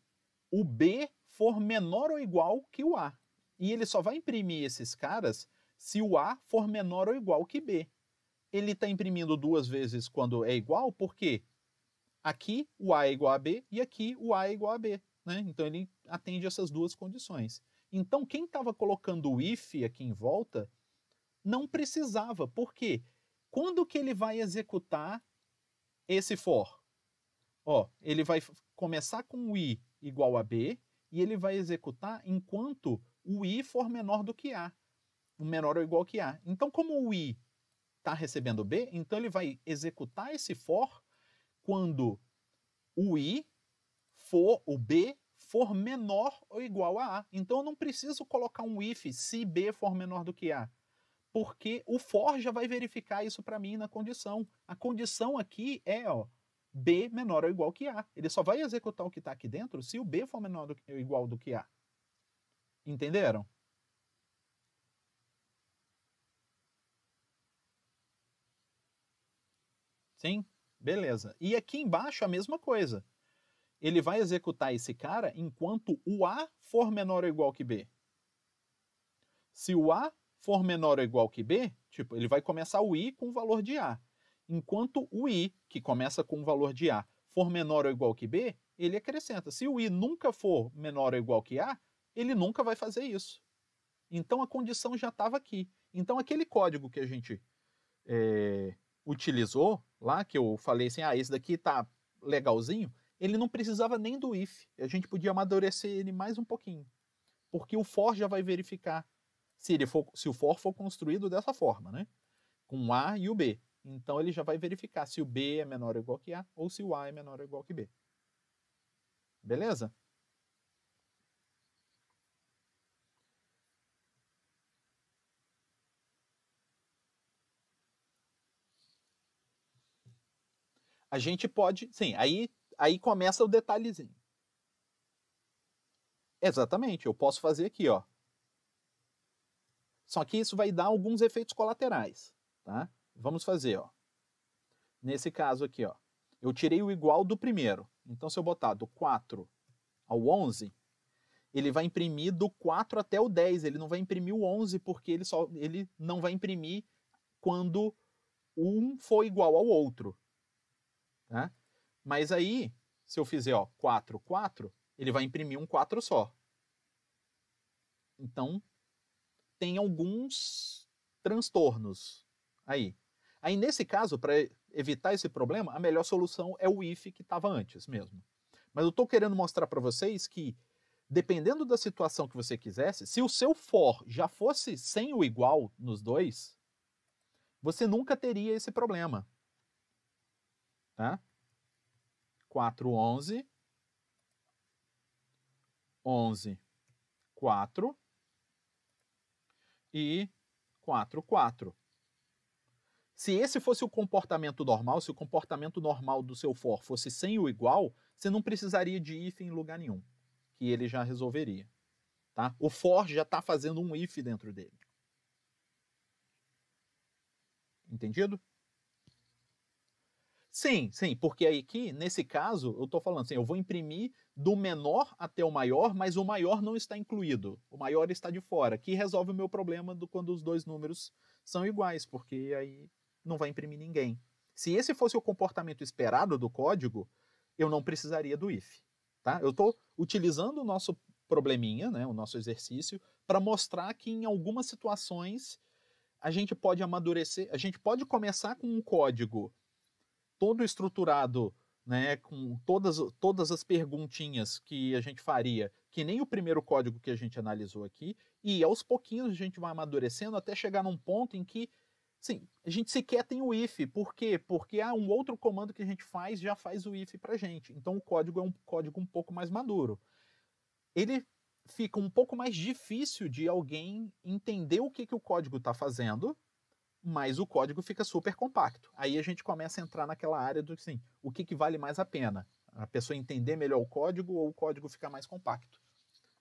o B for menor ou igual que o A. E ele só vai imprimir esses caras se o A for menor ou igual que B. Ele está imprimindo duas vezes quando é igual, porque aqui o A é igual a B e aqui o A é igual a B. Né? Então ele atende essas duas condições. Então quem estava colocando o if aqui em volta não precisava. Por quê? Quando que ele vai executar esse for? Ó, ele vai começar com o i igual a b e ele vai executar enquanto o i for menor do que a. O menor ou igual que a. Então, como o i está recebendo b, então ele vai executar esse for quando o b for menor ou igual a a. Então, eu não preciso colocar um if se b for menor do que a. Porque o for já vai verificar isso para mim na condição. A condição aqui é, ó, B menor ou igual que A. Ele só vai executar o que está aqui dentro se o B for menor ou igual do que A. Entenderam? Sim? Beleza. E aqui embaixo a mesma coisa. Ele vai executar esse cara enquanto o A for menor ou igual que B. Se o A for menor ou igual que B, tipo, ele vai começar o I com o valor de A. Enquanto o I, que começa com o valor de A, for menor ou igual que B, ele acrescenta. Se o I nunca for menor ou igual que A, ele nunca vai fazer isso. Então a condição já estava aqui. Então aquele código que a gente utilizou lá, que eu falei assim, esse daqui tá legalzinho, ele não precisava nem do if. A gente podia amadurecer ele mais um pouquinho. Porque o for já vai verificar se o for for construído dessa forma, né? Com o A e o B. Então ele já vai verificar se o B é menor ou igual que A ou se o A é menor ou igual que B. Beleza? A gente pode... Sim, aí começa o detalhezinho. Exatamente, eu posso fazer aqui, ó. Só que isso vai dar alguns efeitos colaterais, tá? Vamos fazer, ó. Nesse caso aqui, ó. Eu tirei o igual do primeiro. Então, se eu botar do 4 ao 11, ele vai imprimir do 4 até o 10. Ele não vai imprimir o 11 porque ele não vai imprimir quando um for igual ao outro. Tá? Mas aí, se eu fizer ó, 4, 4, Ele vai imprimir um 4 só. Então, tem alguns transtornos aí. Aí, nesse caso, para evitar esse problema, a melhor solução é o if que estava antes mesmo. Mas eu estou querendo mostrar para vocês que, dependendo da situação que você quisesse, se o seu for já fosse sem o igual nos dois, você nunca teria esse problema. Tá? 4, 11. 11, 4. E 4, 4. Se esse fosse o comportamento normal, se o comportamento normal do seu for fosse sem o igual, você não precisaria de if em lugar nenhum, que ele já resolveria. Tá? O for já está fazendo um if dentro dele. Entendido? Sim, sim, porque aqui, nesse caso, eu estou falando assim, eu vou imprimir do menor até o maior, mas o maior não está incluído. O maior está de fora, que resolve o meu problema quando os dois números são iguais, porque aí não vai imprimir ninguém. Se esse fosse o comportamento esperado do código, eu não precisaria do if. Tá? Eu estou utilizando o nosso probleminha, né, o nosso exercício, para mostrar que em algumas situações a gente pode amadurecer, a gente pode começar com um código todo estruturado, né, com todas as perguntinhas que a gente faria, que nem o primeiro código que a gente analisou aqui, e aos pouquinhos a gente vai amadurecendo até chegar num ponto em que, sim, a gente sequer tem o if. Por quê? Porque um outro comando que a gente faz já faz o if pra gente. Então o código é um código um pouco mais maduro. Ele fica um pouco mais difícil de alguém entender o que o código está fazendo, mas o código fica super compacto. Aí a gente começa a entrar naquela área do assim, o que vale mais a pena? A pessoa entender melhor o código ou o código ficar mais compacto?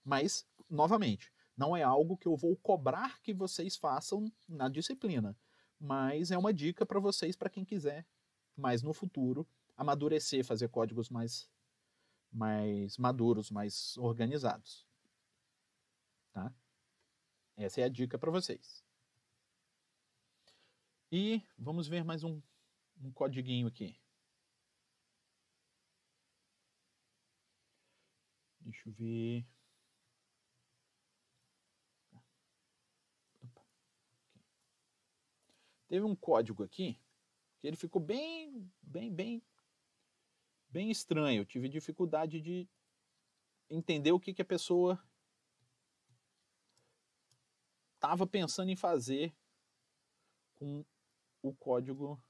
Mas, novamente, não é algo que eu vou cobrar que vocês façam na disciplina, mas é uma dica para vocês, para quem quiser, mais no futuro, amadurecer, fazer códigos mais maduros, mais organizados. Tá? Essa é a dica para vocês. E vamos ver mais um codiguinho aqui. Deixa eu ver. Opa. Teve um código aqui que ele ficou bem estranho. Eu tive dificuldade de entender o que a pessoa estava pensando em fazer com o código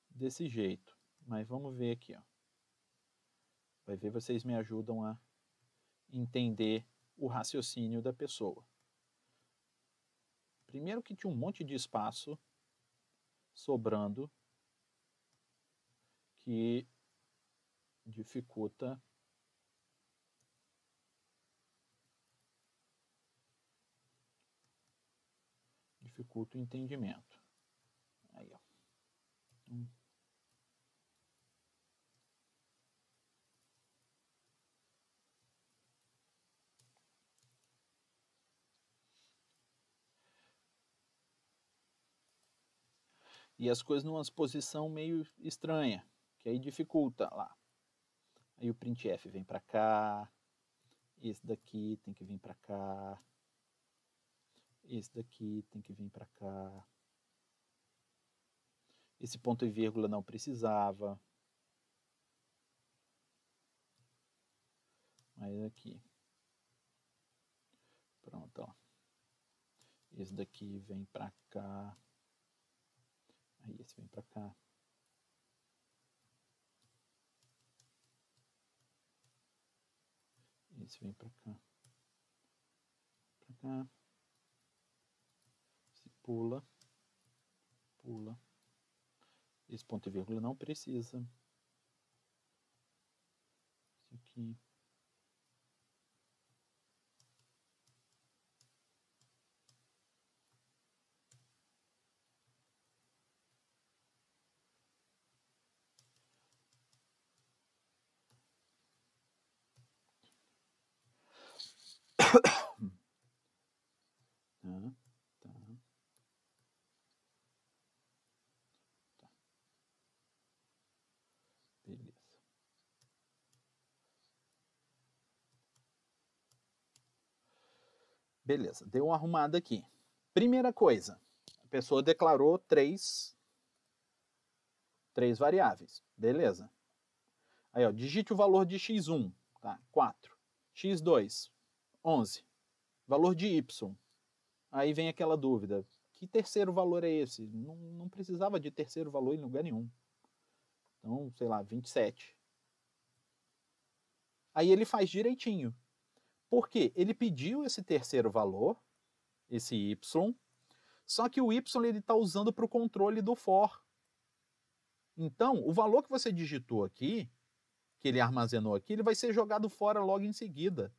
desse jeito. Mas vamos ver aqui, ó. Vai ver, vocês me ajudam a entender o raciocínio da pessoa. Primeiro que tinha um monte de espaço sobrando que dificulta o entendimento. Aí, ó. E as coisas numa posição meio estranha, que aí dificulta lá. Aí o printf vem para cá, esse daqui tem que vir para cá, esse daqui tem que vir para cá. Esse ponto e vírgula não precisava. Mas aqui. Pronto, ó. Esse daqui vem para cá. Aí esse vem para cá. Esse vem para cá. Para cá. Esse pula. Pula. Esse ponto e vírgula não precisa. Esse aqui. Tá. Beleza. Beleza, deu uma arrumada aqui. Primeira coisa, a pessoa declarou três variáveis. Beleza. Aí, ó, digite o valor de x1, tá? 4. x2, 11. Valor de y. Aí vem aquela dúvida. Que terceiro valor é esse? Não precisava de terceiro valor em lugar nenhum. Então, sei lá, 27. Aí ele faz direitinho. Por quê? Ele pediu esse terceiro valor, esse y, só que o y ele está usando para o controle do for. Então, o valor que você digitou aqui, que ele armazenou aqui, ele vai ser jogado fora logo em seguida.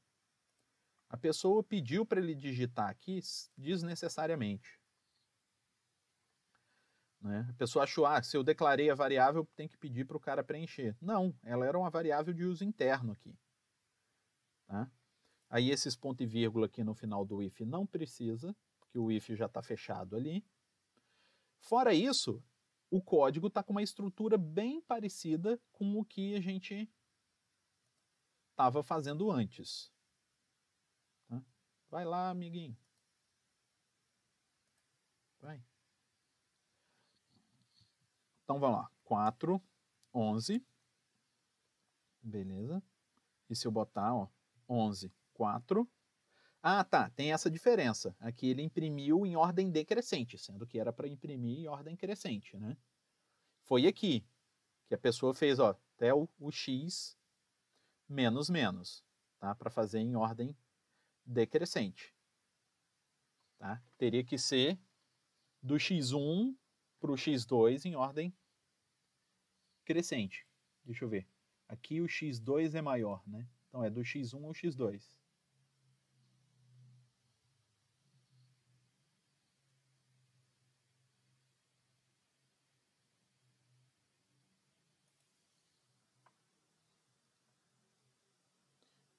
A pessoa pediu para ele digitar aqui desnecessariamente. Né? A pessoa achou, se eu declarei a variável, tem que pedir para o cara preencher. Não, ela era uma variável de uso interno aqui. Tá? Aí esses ponto e vírgula aqui no final do if não precisa, porque o if já está fechado ali. Fora isso, o código está com uma estrutura bem parecida com o que a gente estava fazendo antes. Tá? Vai lá, amiguinho. Vai. Então vamos lá. 4, 11. Beleza. E se eu botar, ó, 11, 4. Ah, tá. Tem essa diferença. Aqui ele imprimiu em ordem decrescente, sendo que era para imprimir em ordem crescente, né? Foi aqui que a pessoa fez, ó, até o x menos menos, tá? Para fazer em ordem decrescente. Tá? Teria que ser do x1 para o x2 em ordem crescente. Deixa eu ver. Aqui o x2 é maior, né? Então é do x1 ao x2.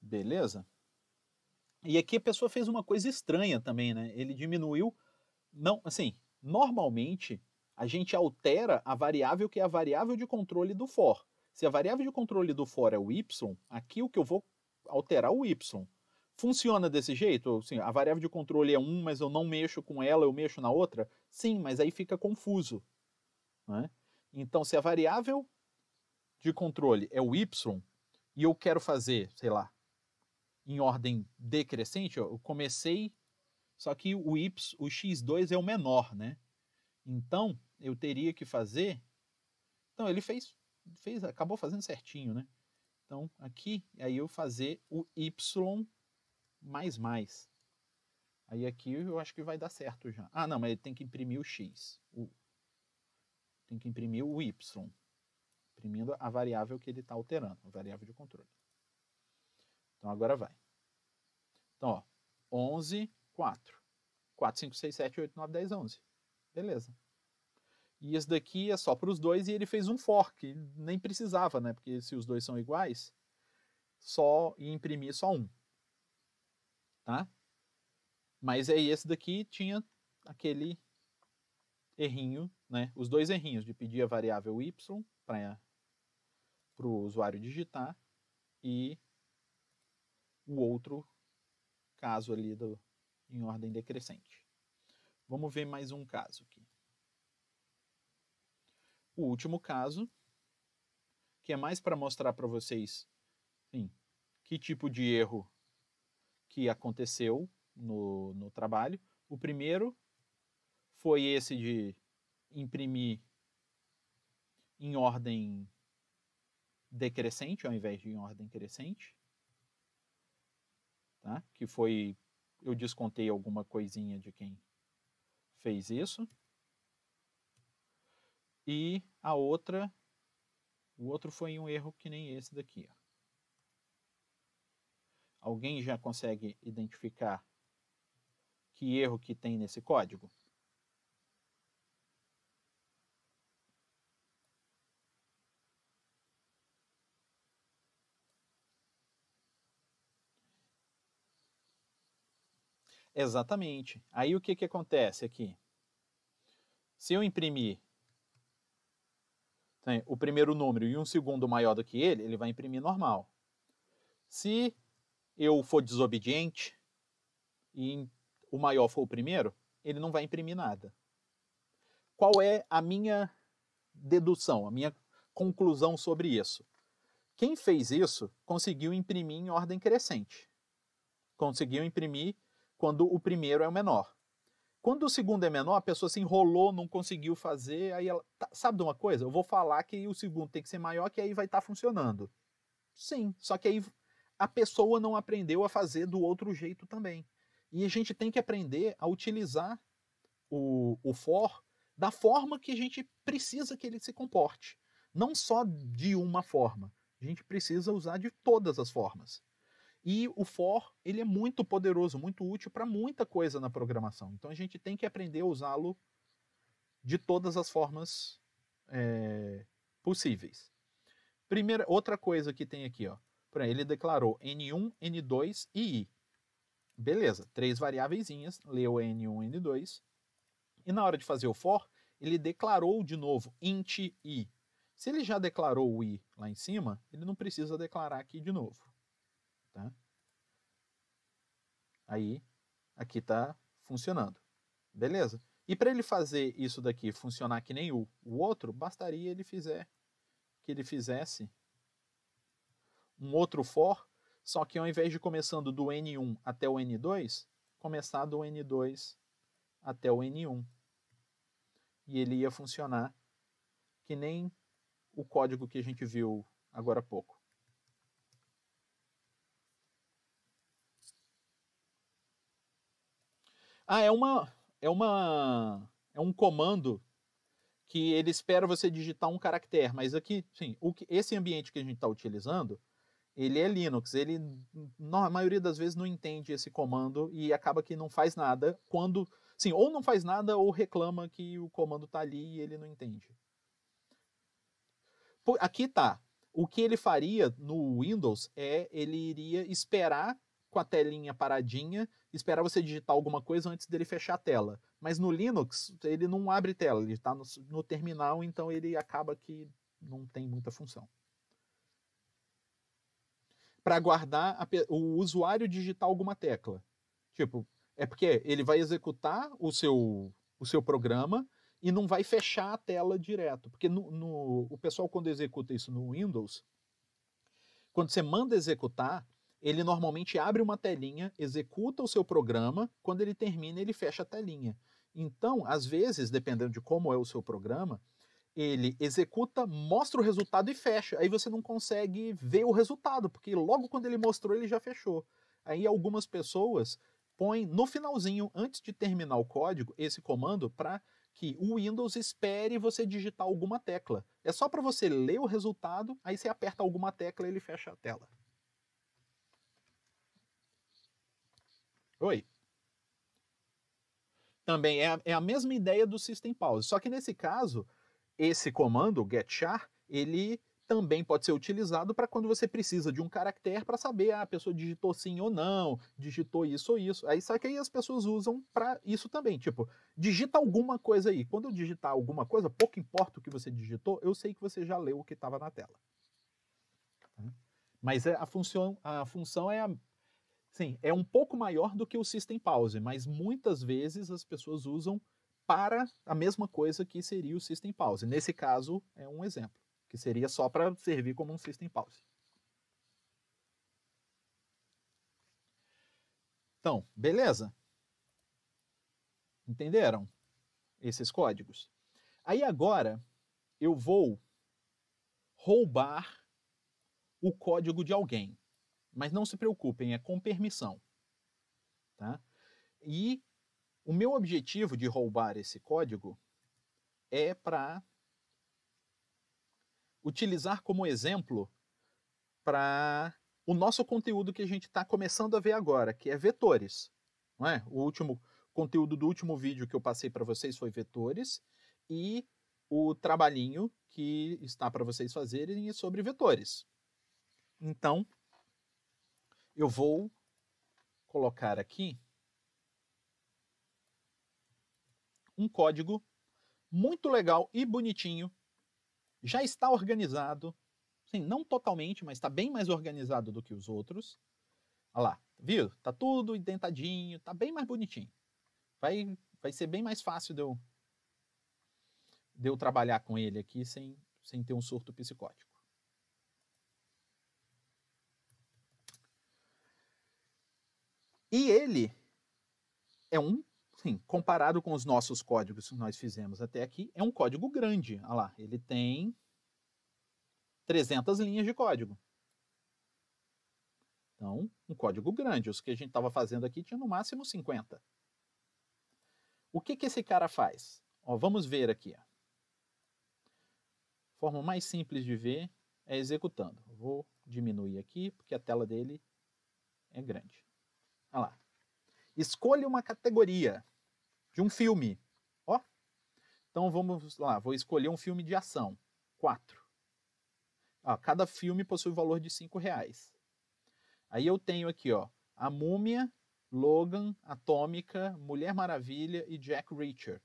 Beleza? E aqui a pessoa fez uma coisa estranha também, né? Ele diminuiu. Não, assim, normalmente a gente altera a variável que é a variável de controle do for. Se a variável de controle do for é o y, aqui o que eu vou alterar é o y. Funciona desse jeito? Assim, a variável de controle é 1, mas eu não mexo com ela, eu mexo na outra? Sim, mas aí fica confuso. Né? Então, se a variável de controle é o y e eu quero fazer, sei lá, em ordem decrescente, ó, eu comecei, só que o x2 é o menor, né? Então, eu teria que fazer... Então, ele acabou fazendo certinho, né? Então, aqui, aí eu fazer o y mais. Aí aqui eu acho que vai dar certo já. Ah, não, mas ele tem que imprimir o x. Tem que imprimir o y. Imprimindo a variável que ele está alterando, a variável de controle. Então, agora vai. Então, ó, 11, 4. 4, 5, 6, 7, 8, 9, 10, 11. Beleza. E esse daqui é só para os dois e ele fez um for, que nem precisava, né? Porque se os dois são iguais, só ia imprimir só um. Tá? Mas aí esse daqui tinha aquele errinho, né? Os dois errinhos de pedir a variável y para o usuário digitar e o outro caso ali em ordem decrescente. Vamos ver mais um caso aqui. O último caso, que é mais para mostrar para vocês, enfim, que tipo de erro que aconteceu no trabalho. O primeiro foi esse de imprimir em ordem decrescente ao invés de em ordem crescente. Tá? Que foi, eu descontei alguma coisinha de quem fez isso. E o outro foi um erro que nem esse daqui. Ó. Alguém já consegue identificar que erro que tem nesse código? Exatamente. Aí o que acontece aqui? Se eu imprimir o primeiro número e um segundo maior do que ele vai imprimir normal. Se eu for desobediente e o maior for o primeiro, ele não vai imprimir nada. Qual é a minha dedução, a minha conclusão sobre isso? Quem fez isso conseguiu imprimir em ordem crescente. Conseguiu imprimir quando o primeiro é o menor. Quando o segundo é menor, a pessoa se enrolou, não conseguiu fazer, aí ela... Sabe de uma coisa? Eu vou falar que o segundo tem que ser maior, que aí vai estar funcionando. Sim, só que aí a pessoa não aprendeu a fazer do outro jeito também. E a gente tem que aprender a utilizar o for da forma que a gente precisa que ele se comporte. Não só de uma forma. A gente precisa usar de todas as formas. E o for, ele é muito poderoso, muito útil para muita coisa na programação. Então a gente tem que aprender a usá-lo de todas as formas possíveis. Outra coisa que tem aqui, ó. Ele declarou N1, N2 e I. Beleza, 3 variáveiszinhas, leu N1, N2. E na hora de fazer o for, ele declarou de novo int I. Se ele já declarou o I lá em cima, ele não precisa declarar aqui de novo. Tá? Aí, aqui está funcionando. Beleza? E para ele fazer isso daqui funcionar que nem o outro, bastaria que ele fizesse um outro for, só que ao invés de começando do N1 até o N2, começar do N2 até o N1. E ele ia funcionar que nem o código que a gente viu agora há pouco. Ah, é um comando que ele espera você digitar um caractere, mas aqui, sim, esse ambiente que a gente está utilizando, ele é Linux, ele a maioria das vezes não entende esse comando e acaba que não faz nada quando, sim, ou não faz nada ou reclama que o comando está ali e ele não entende. Aqui tá. O que ele faria no Windows ele iria esperar com a telinha paradinha, esperar você digitar alguma coisa antes dele fechar a tela. Mas no Linux, ele não abre tela, ele está no terminal, então ele acaba que não tem muita função. Para guardar o usuário digitar alguma tecla. Tipo, é porque ele vai executar o seu programa e não vai fechar a tela direto. Porque o pessoal, quando executa isso no Windows, quando você manda executar, ele normalmente abre uma telinha, executa o seu programa, quando ele termina, ele fecha a telinha. Então, às vezes, dependendo de como é o seu programa, ele executa, mostra o resultado e fecha. Aí você não consegue ver o resultado, porque logo quando ele mostrou, ele já fechou. Aí algumas pessoas põem no finalzinho, antes de terminar o código, esse comando para que o Windows espere você digitar alguma tecla. É só para você ler o resultado, aí você aperta alguma tecla e ele fecha a tela. Oi. Também é a mesma ideia do System Pause, só que nesse caso, esse comando, getchar, ele também pode ser utilizado para quando você precisa de um caractere para saber a pessoa digitou sim ou não, digitou isso ou isso. Aí só que aí as pessoas usam para isso também, tipo, digita alguma coisa aí. Quando eu digitar alguma coisa, pouco importa o que você digitou, eu sei que você já leu o que estava na tela. Mas a função sim, é um pouco maior do que o System Pause, mas muitas vezes as pessoas usam para a mesma coisa que seria o System Pause. Nesse caso, é um exemplo, que seria só para servir como um System Pause. Então, beleza? Entenderam esses códigos? Aí agora eu vou roubar o código de alguém. Mas não se preocupem, é com permissão. Tá? E o meu objetivo de roubar esse código é para utilizar como exemplo para o nosso conteúdo que a gente está começando a ver agora, que é vetores. Não é? O último conteúdo do último vídeo que eu passei para vocês foi vetores e o trabalhinho que está para vocês fazerem é sobre vetores. Então, eu vou colocar aqui um código muito legal e bonitinho. Já está organizado. Sim, não totalmente, mas está bem mais organizado do que os outros. Olha lá, viu? Tá tudo indentadinho, tá bem mais bonitinho. vai ser bem mais fácil de eu trabalhar com ele aqui sem ter um surto psicótico. E ele é sim, comparado com os nossos códigos que nós fizemos até aqui, é um código grande. Olha lá, ele tem 300 linhas de código. Então, um código grande. Os que a gente estava fazendo aqui tinha no máximo 50. O que esse cara faz? Ó, vamos ver aqui. Ó. A forma mais simples de ver é executando. Vou diminuir aqui, porque a tela dele é grande. Olha lá. Escolha uma categoria de um filme. Ó. Então vamos lá, vou escolher um filme de ação. 4. Ó, cada filme possui valor de R$5. Aí eu tenho aqui, ó, A Múmia, Logan, Atômica, Mulher Maravilha e Jack Reacher.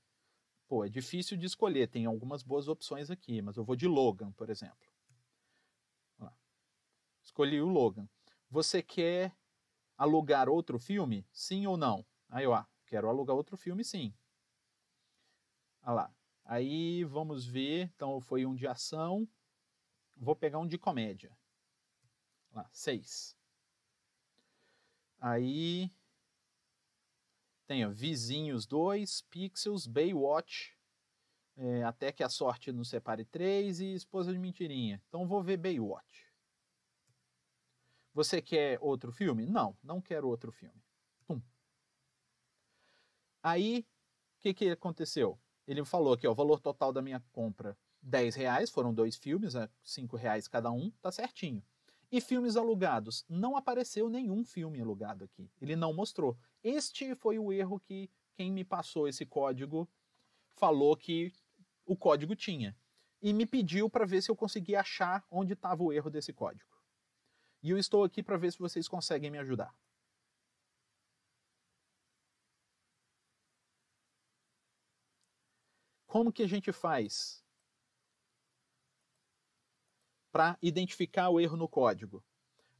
Pô, é difícil de escolher, tem algumas boas opções aqui, mas eu vou de Logan, por exemplo. Ó. Escolhi o Logan. Você quer alugar outro filme? Sim ou não? Aí, ó, quero alugar outro filme, sim. Olha lá. Aí, vamos ver. Então, foi um de ação. Vou pegar um de comédia. Lá, 6. Aí, tem, ó, Vizinhos 2, Pixels, Baywatch, Até que a Sorte nos Separe 3 e Esposa de Mentirinha. Então, vou ver Baywatch. Você quer outro filme? Não, não quero outro filme. Tum. Aí, o que aconteceu? Ele falou aqui, ó, o valor total da minha compra, R$10, foram 2 filmes, R$5 cada um, tá certinho. E filmes alugados, não apareceu nenhum filme alugado aqui, ele não mostrou. Este foi o erro que quem me passou esse código falou que o código tinha. E me pediu para ver se eu conseguia achar onde estava o erro desse código. E eu estou aqui para ver se vocês conseguem me ajudar. Como que a gente faz para identificar o erro no código?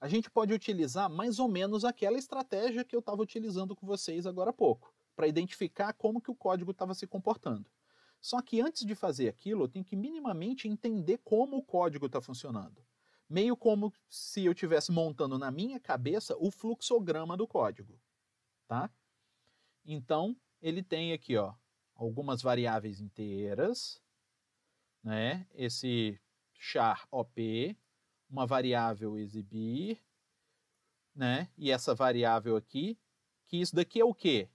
A gente pode utilizar mais ou menos aquela estratégia que eu estava utilizando com vocês agora há pouco, para identificar como que o código estava se comportando. Só que antes de fazer aquilo, eu tenho que minimamente entender como o código está funcionando. Meio como se eu estivesse montando na minha cabeça o fluxograma do código. Tá? Então, ele tem aqui, ó, algumas variáveis inteiras, né? Esse char op, uma variável exibir, né? E essa variável aqui, que isso daqui é o quê?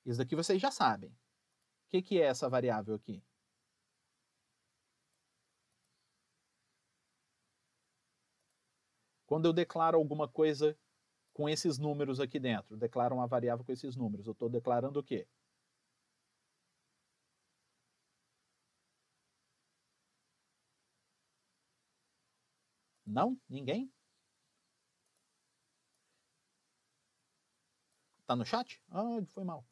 Isso daqui vocês já sabem. O que é essa variável aqui? Quando eu declaro alguma coisa com esses números aqui dentro, eu declaro uma variável com esses números, eu estou declarando o quê? Não? Ninguém? Tá no chat? Ah, foi mal.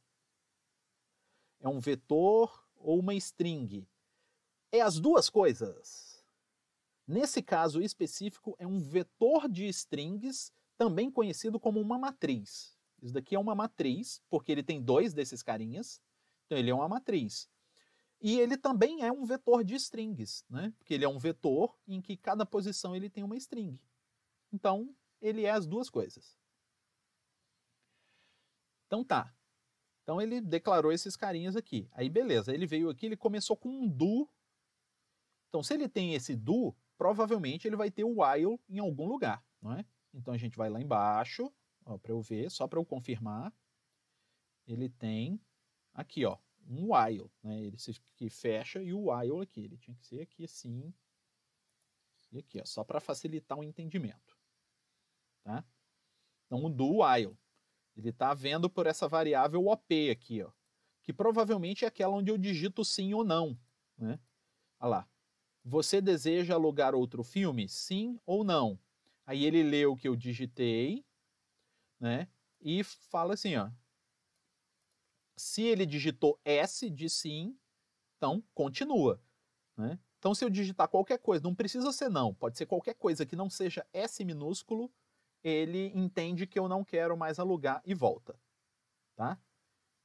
É um vetor ou uma string? É as duas coisas. Nesse caso específico, é um vetor de strings, também conhecido como uma matriz. Isso daqui é uma matriz, porque ele tem 2 desses carinhas, então ele é uma matriz. E ele também é um vetor de strings, né? Porque ele é um vetor em que cada posição ele tem uma string. Então, ele é as duas coisas. Então tá. Então ele declarou esses carinhas aqui. Aí beleza, ele veio aqui, ele começou com um do. Então se ele tem esse do, provavelmente ele vai ter o while em algum lugar, não é? Então a gente vai lá embaixo, para eu ver, só para eu confirmar. Ele tem aqui, ó, um while, né? Ele se que fecha e o while aqui. Ele tinha que ser aqui assim. E aqui, ó, só para facilitar o entendimento. Tá? Então o do while. Ele está vendo por essa variável OP aqui, ó, que provavelmente é aquela onde eu digito sim ou não. Né? Olha lá. Você deseja alugar outro filme? Sim ou não? Aí ele lê o que eu digitei, né? E fala assim, ó. Se ele digitou S de sim, então continua. Né? Então se eu digitar qualquer coisa, não precisa ser não, pode ser qualquer coisa que não seja S minúsculo, ele entende que eu não quero mais alugar e volta. Tá?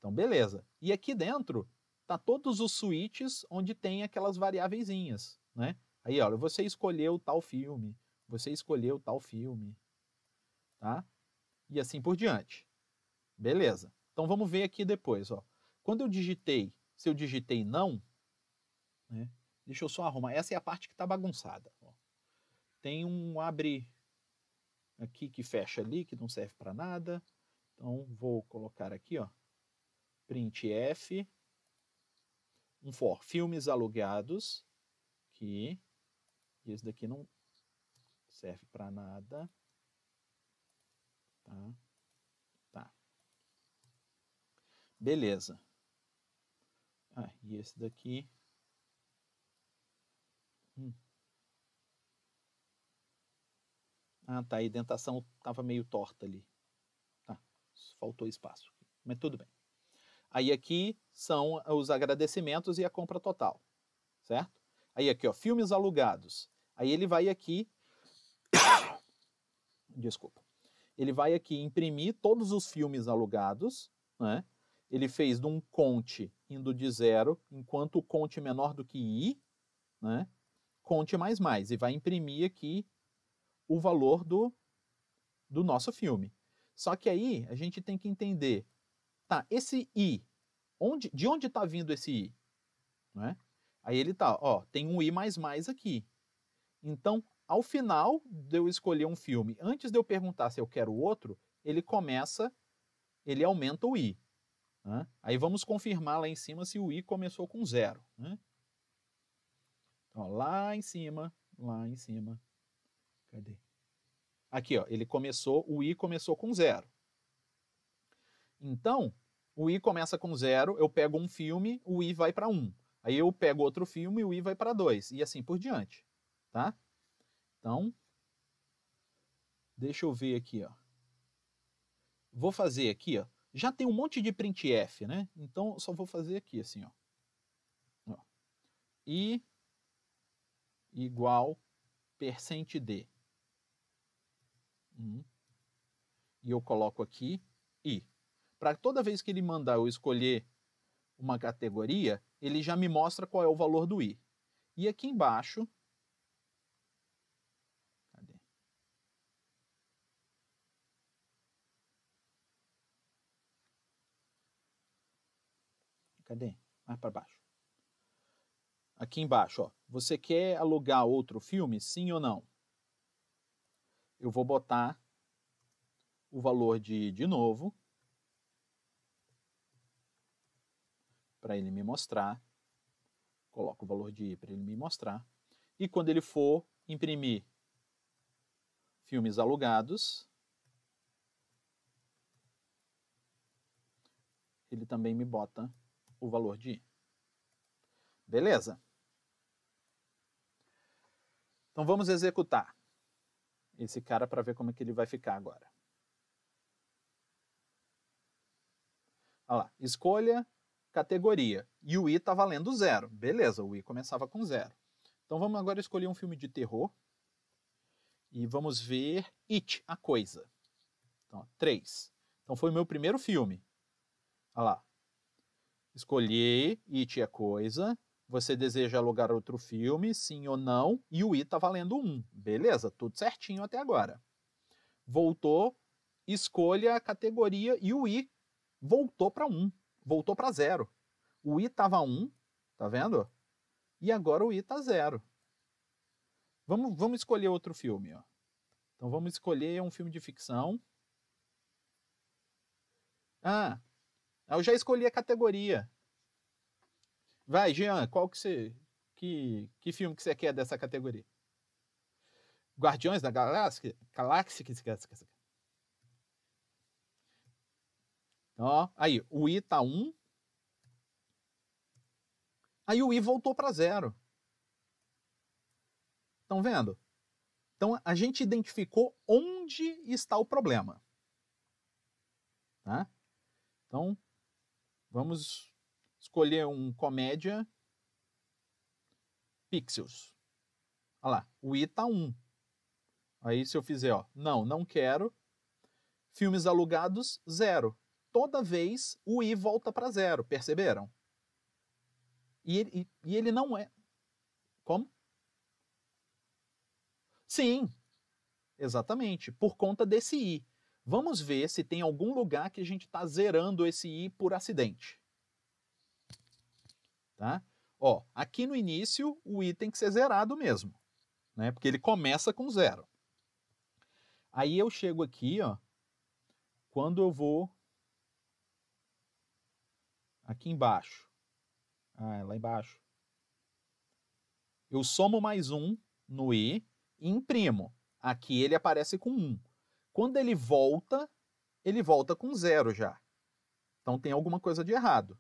Então, beleza. E aqui dentro tá todos os switches onde tem aquelas variáveiszinhas, né? Aí, olha, você escolheu tal filme, você escolheu tal filme, tá? E assim por diante. Beleza. Então, vamos ver aqui depois, ó. Quando eu digitei, se eu digitei não, né? Deixa eu só arrumar. Essa é a parte que tá bagunçada, ó. Tem um abre aqui que fecha ali, que não serve para nada. Então, vou colocar aqui, ó, printf, um for filmes alugados, que esse daqui não serve para nada. Tá? Tá. Beleza. Ah, e esse daqui... Ah, tá, a indentação estava meio torta ali. Tá, faltou espaço. Mas tudo bem. Aí aqui são os agradecimentos e a compra total, certo? Aí aqui, ó, filmes alugados. Aí ele vai aqui... Desculpa. Ele vai aqui imprimir todos os filmes alugados, né? Ele fez de um conte indo de 0, enquanto o conte é menor do que i, né? Conte mais, e vai imprimir aqui o valor do nosso filme. Só que aí a gente tem que entender, tá, esse i, de onde está vindo esse i? Né? Aí ele tá, ó, tem um i++ aqui. Então, ao final de eu escolher um filme, antes de eu perguntar se eu quero outro, ele aumenta o i. Né? Aí vamos confirmar lá em cima se o i começou com 0. Né? Então, lá em cima, cadê? Aqui, ó, o i começou com 0. Então, o i começa com 0, eu pego um filme, o i vai para 1. Aí eu pego outro filme, o i vai para 2, e assim por diante, tá? Então, deixa eu ver aqui, ó. Vou fazer aqui, ó. Já tem um monte de printf, né? Então, só vou fazer aqui, assim, ó. I igual %d. E eu coloco aqui i. Para toda vez que ele mandar eu escolher uma categoria, ele já me mostra qual é o valor do i. E aqui embaixo... Cadê? Cadê? Mais para baixo. Aqui embaixo, ó. Você quer alugar outro filme? Sim ou não? Eu vou botar o valor de novo para ele me mostrar. Coloco o valor de i para ele me mostrar. E quando ele for imprimir filmes alugados, ele também me bota o valor de i. Beleza? Então vamos executar esse cara para ver como é que ele vai ficar agora. Olha lá, escolha categoria. E o i está valendo 0. Beleza, o i começava com 0. Então vamos agora escolher um filme de terror. E vamos ver It, a Coisa. Então, 3. Então foi o meu primeiro filme. Olha lá. Escolhi It, a Coisa. Você deseja alugar outro filme, sim ou não? E o i está valendo 1. Beleza, tudo certinho até agora. Voltou, escolha a categoria e o i voltou para 1. Voltou para 0. O i estava 1, tá vendo? E agora o i está 0. Vamos escolher outro filme, ó. Então vamos escolher um filme de ficção. Ah, eu já escolhi a categoria. Vai, Jean, qual que filme que você quer dessa categoria? Guardiões da Galáxia? Ó, aí, o i tá 1. Aí o i voltou para 0. Estão vendo? Então a gente identificou onde está o problema. Tá? Então, vamos escolher um comédia Pixels. Olha lá, o i tá 1. Aí se eu fizer, ó, não quero. Filmes alugados, 0. toda vez o i volta para 0, perceberam? E ele não é... Como? Sim, exatamente, por conta desse i. Vamos ver se tem algum lugar que a gente está zerando esse i por acidente. Tá? Ó, aqui no início o i tem que ser zerado mesmo, né? Porque ele começa com 0. Aí eu chego aqui, ó, quando eu vou aqui embaixo. Ah, lá embaixo. Eu somo mais 1 no i e imprimo. Aqui ele aparece com 1. Quando ele volta com 0 já. Então tem alguma coisa de errado.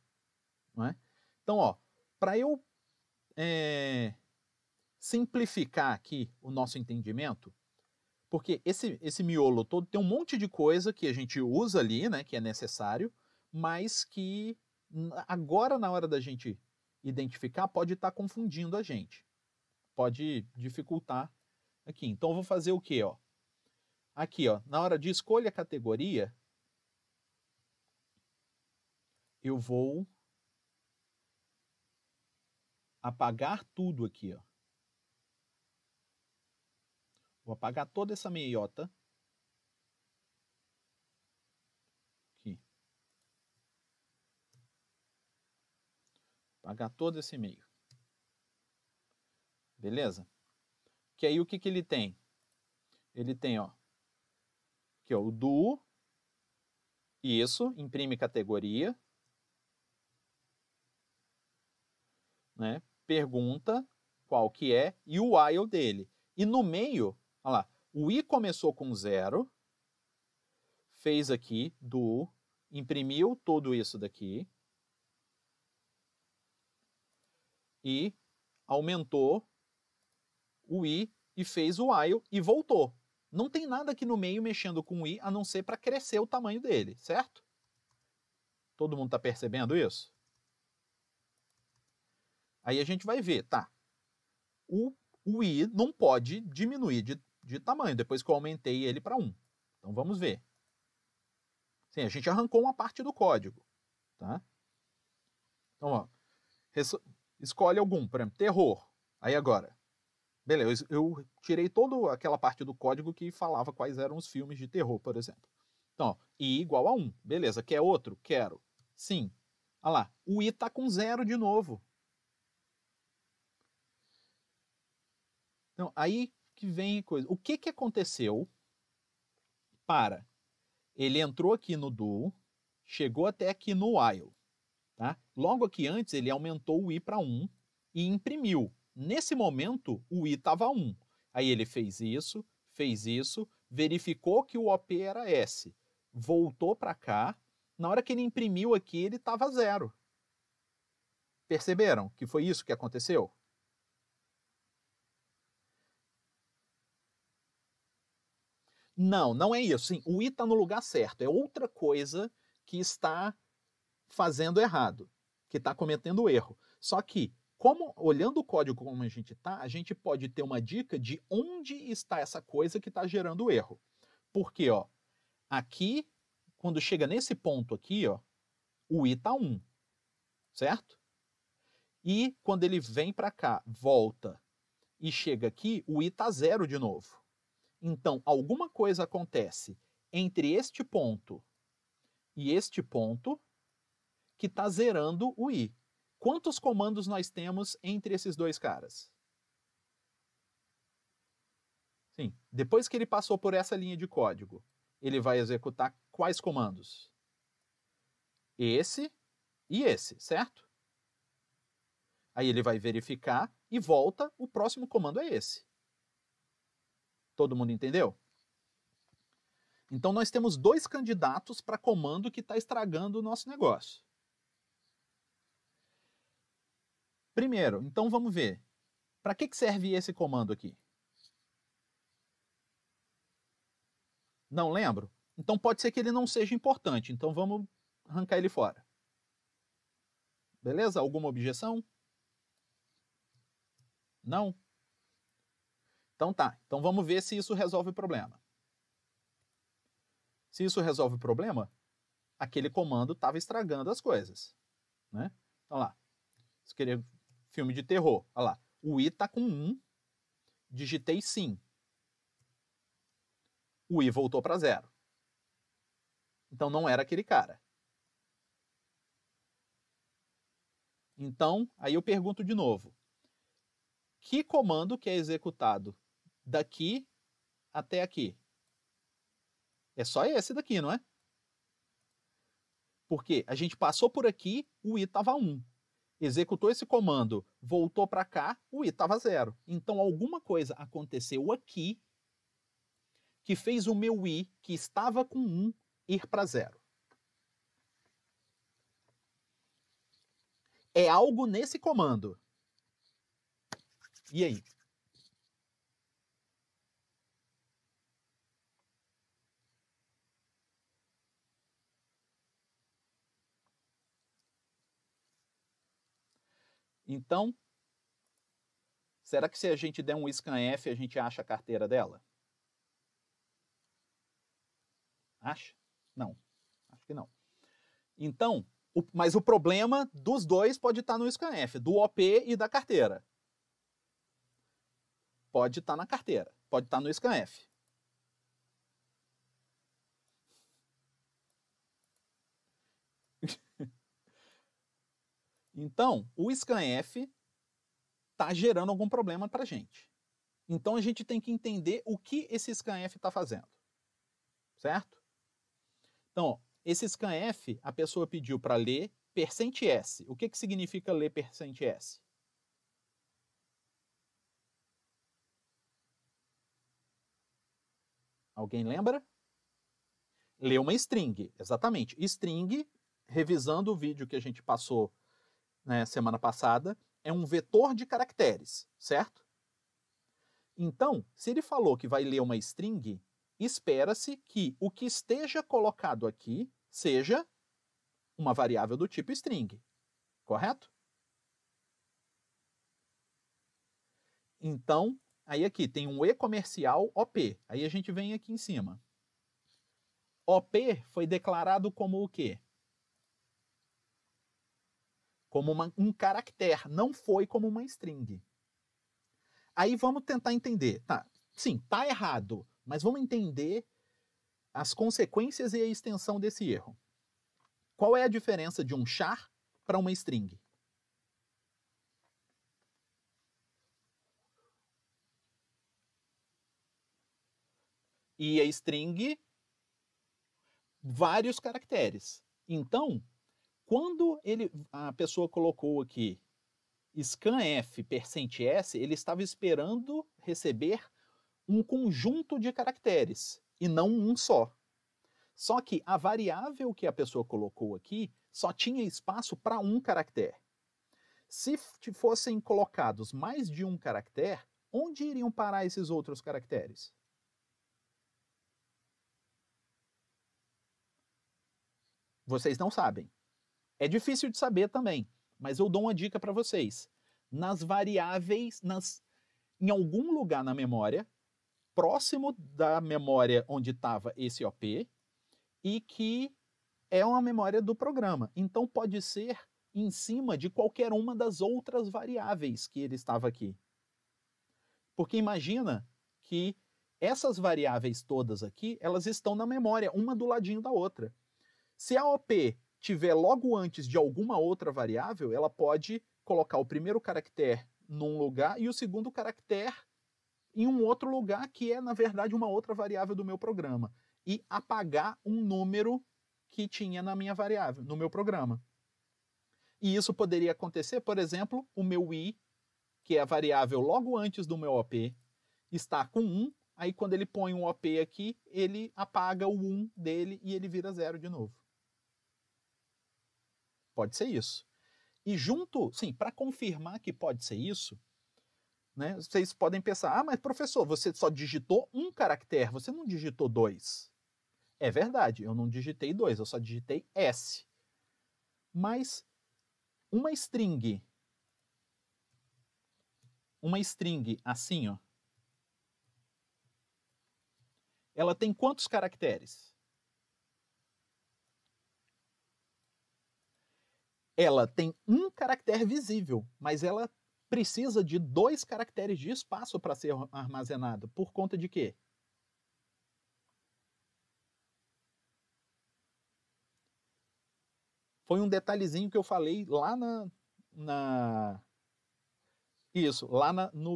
Não é? Então, ó, para eu simplificar aqui o nosso entendimento, porque esse miolo todo tem um monte de coisa que a gente usa ali, né, que é necessário, mas que agora na hora da gente identificar pode estar confundindo a gente. Pode dificultar aqui. Então eu vou fazer o quê, ó? Aqui, ó, na hora de escolha a categoria, eu vou apagar tudo aqui, ó. Vou apagar toda essa meiota. Aqui. Apagar todo esse meio. Beleza? Que aí o que ele tem? Ele tem, ó, aqui, ó, o do, isso, imprime categoria, né? Pergunta qual que é e o while dele. E no meio, olha lá, o i começou com 0, fez aqui do, imprimiu tudo isso daqui e aumentou o i e fez o while e voltou. Não tem nada aqui no meio mexendo com o i, a não ser para crescer o tamanho dele, certo? Todo mundo está percebendo isso? Aí a gente vai ver, tá? O i não pode diminuir de tamanho depois que eu aumentei ele para 1. Então vamos ver. Sim, a gente arrancou uma parte do código. Tá? Então, ó, escolhe algum, por exemplo, terror. Aí agora, beleza, eu tirei toda aquela parte do código que falava quais eram os filmes de terror, por exemplo. Então, ó, i igual a 1. Beleza, quer outro? Quero. Sim. Olha lá, o i está com 0 de novo. Então, aí que vem a coisa. O que aconteceu para ele entrou aqui no do, chegou até aqui no while. Tá? Logo aqui antes, ele aumentou o i para 1 e imprimiu. Nesse momento, o i estava 1. Aí ele fez isso, verificou que o OP era S, voltou para cá. Na hora que ele imprimiu aqui, ele estava 0. Perceberam que foi isso que aconteceu? Não, não é isso. Sim, o i está no lugar certo. É outra coisa que está fazendo errado, que está cometendo erro. Só que, olhando o código como a gente está, a gente pode ter uma dica de onde está essa coisa que está gerando o erro. Porque, ó, aqui, quando chega nesse ponto aqui, ó, o i está 1, certo? E quando ele vem para cá, volta e chega aqui, o i está 0 de novo. Então, alguma coisa acontece entre este ponto e este ponto que está zerando o i. Quantos comandos nós temos entre esses dois caras? Sim, depois que ele passou por essa linha de código, ele vai executar quais comandos? Esse e esse, certo? Aí ele vai verificar e volta, o próximo comando é esse. Todo mundo entendeu? Então nós temos dois candidatos para comando que está estragando o nosso negócio. Primeiro, então vamos ver. Para que serve esse comando aqui? Não lembro? Então pode ser que ele não seja importante, então vamos arrancar ele fora. Beleza? Alguma objeção? Não? Então tá. Então vamos ver se isso resolve o problema. Se isso resolve o problema, aquele comando estava estragando as coisas, né? Então lá, se querer filme de terror, olha lá, o i tá com 1, digitei sim. O i voltou para 0. Então não era aquele cara. Então, aí eu pergunto de novo. Que comando que é executado daqui até aqui? É só esse daqui, não é? Porque a gente passou por aqui, o i estava 1. Executou esse comando, voltou para cá, o i estava 0. Então alguma coisa aconteceu aqui que fez o meu i, que estava com 1, ir para 0. É algo nesse comando. E aí? Então, será que se a gente der um scanf, a gente acha a carteira dela? Acha? Não. Acho que não. Então, mas o problema dos dois pode estar no scanf, do OP e da carteira. Pode estar na carteira, pode estar no scanf. Então, o scanf está gerando algum problema para a gente. Então, a gente tem que entender o que esse scanf está fazendo. Certo? Então, ó, esse scanf, a pessoa pediu para ler %S. O que significa ler %S? Alguém lembra? Ler uma string, exatamente. String, revisando o vídeo que a gente passou, né, semana passada, é um vetor de caracteres, certo? Então, se ele falou que vai ler uma string, espera-se que o que esteja colocado aqui seja uma variável do tipo string, correto? Então, aí aqui tem um e-comercial OP. Aí a gente vem aqui em cima. OP foi declarado como o quê? Como um caractere, não foi como uma string. Aí vamos tentar entender. Tá, sim, tá errado, mas vamos entender as consequências e a extensão desse erro. Qual é a diferença de um char para uma string? E a string, vários caracteres. Então, quando a pessoa colocou aqui scanf %S, ele estava esperando receber um conjunto de caracteres e não um só. Só que a variável que a pessoa colocou aqui só tinha espaço para um caractere. Se fossem colocados mais de um caractere, onde iriam parar esses outros caracteres? Vocês não sabem. É difícil de saber também, mas eu dou uma dica para vocês. Nas variáveis, em algum lugar na memória, próximo da memória onde estava esse OP, e que é uma memória do programa. Então pode ser em cima de qualquer uma das outras variáveis que ele estava aqui. Porque imagina que essas variáveis todas aqui, elas estão na memória, uma do ladinho da outra. Se a OP tiver logo antes de alguma outra variável, ela pode colocar o primeiro caractere num lugar e o segundo caractere em um outro lugar que é, na verdade, uma outra variável do meu programa. E apagar um número que tinha na minha variável, no meu programa. E isso poderia acontecer, por exemplo, o meu i, que é a variável logo antes do meu OP, está com 1, aí quando ele põe um OP aqui, ele apaga o 1 dele e ele vira 0 de novo. Pode ser isso. E junto, sim, para confirmar que pode ser isso, né, vocês podem pensar, mas professor, você só digitou um caractere, você não digitou 2. É verdade, eu não digitei 2, eu só digitei S. Mas uma string assim, ó, ela tem quantos caracteres? ela tem um caractere visível, mas ela precisa de 2 caracteres de espaço para ser armazenado. Por conta de quê? Foi um detalhezinho que eu falei lá no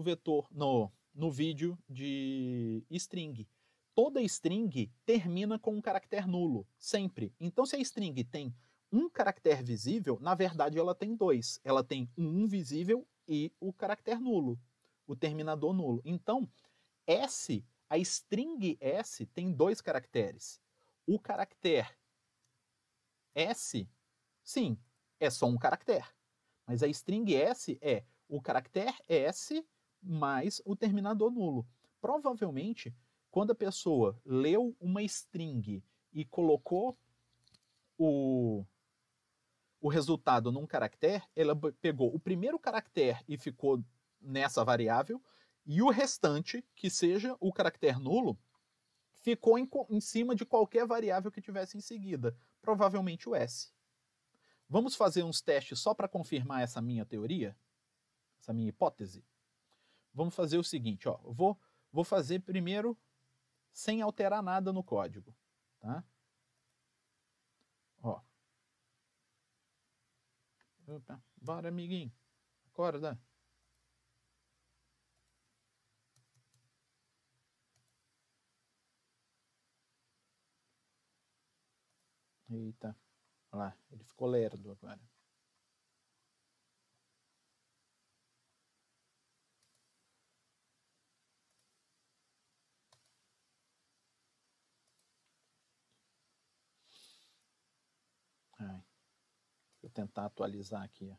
vetor, no vídeo de string. Toda string termina com um caractere nulo, sempre. Então, se a string tem um caractere visível, na verdade ela tem 2. Ela tem um visível e o caractere nulo, o terminador nulo. Então, a string S tem 2 caracteres. O caractere S, sim, é só um caractere. Mas a string S é o caractere S mais o terminador nulo. Provavelmente, quando a pessoa leu uma string e colocou o resultado num caractere, ela pegou o primeiro caractere e ficou nessa variável, e o restante, que seja o caractere nulo, ficou em cima de qualquer variável que tivesse em seguida, provavelmente o S. Vamos fazer uns testes só para confirmar essa minha teoria? Essa minha hipótese? Vamos fazer o seguinte, ó. Vou fazer primeiro sem alterar nada no código, tá? Ó. Opa, bora, amiguinho. Acorda. Eita. Olha lá, ele ficou lerdo agora. Ai. Deixa eu tentar atualizar aqui, ó.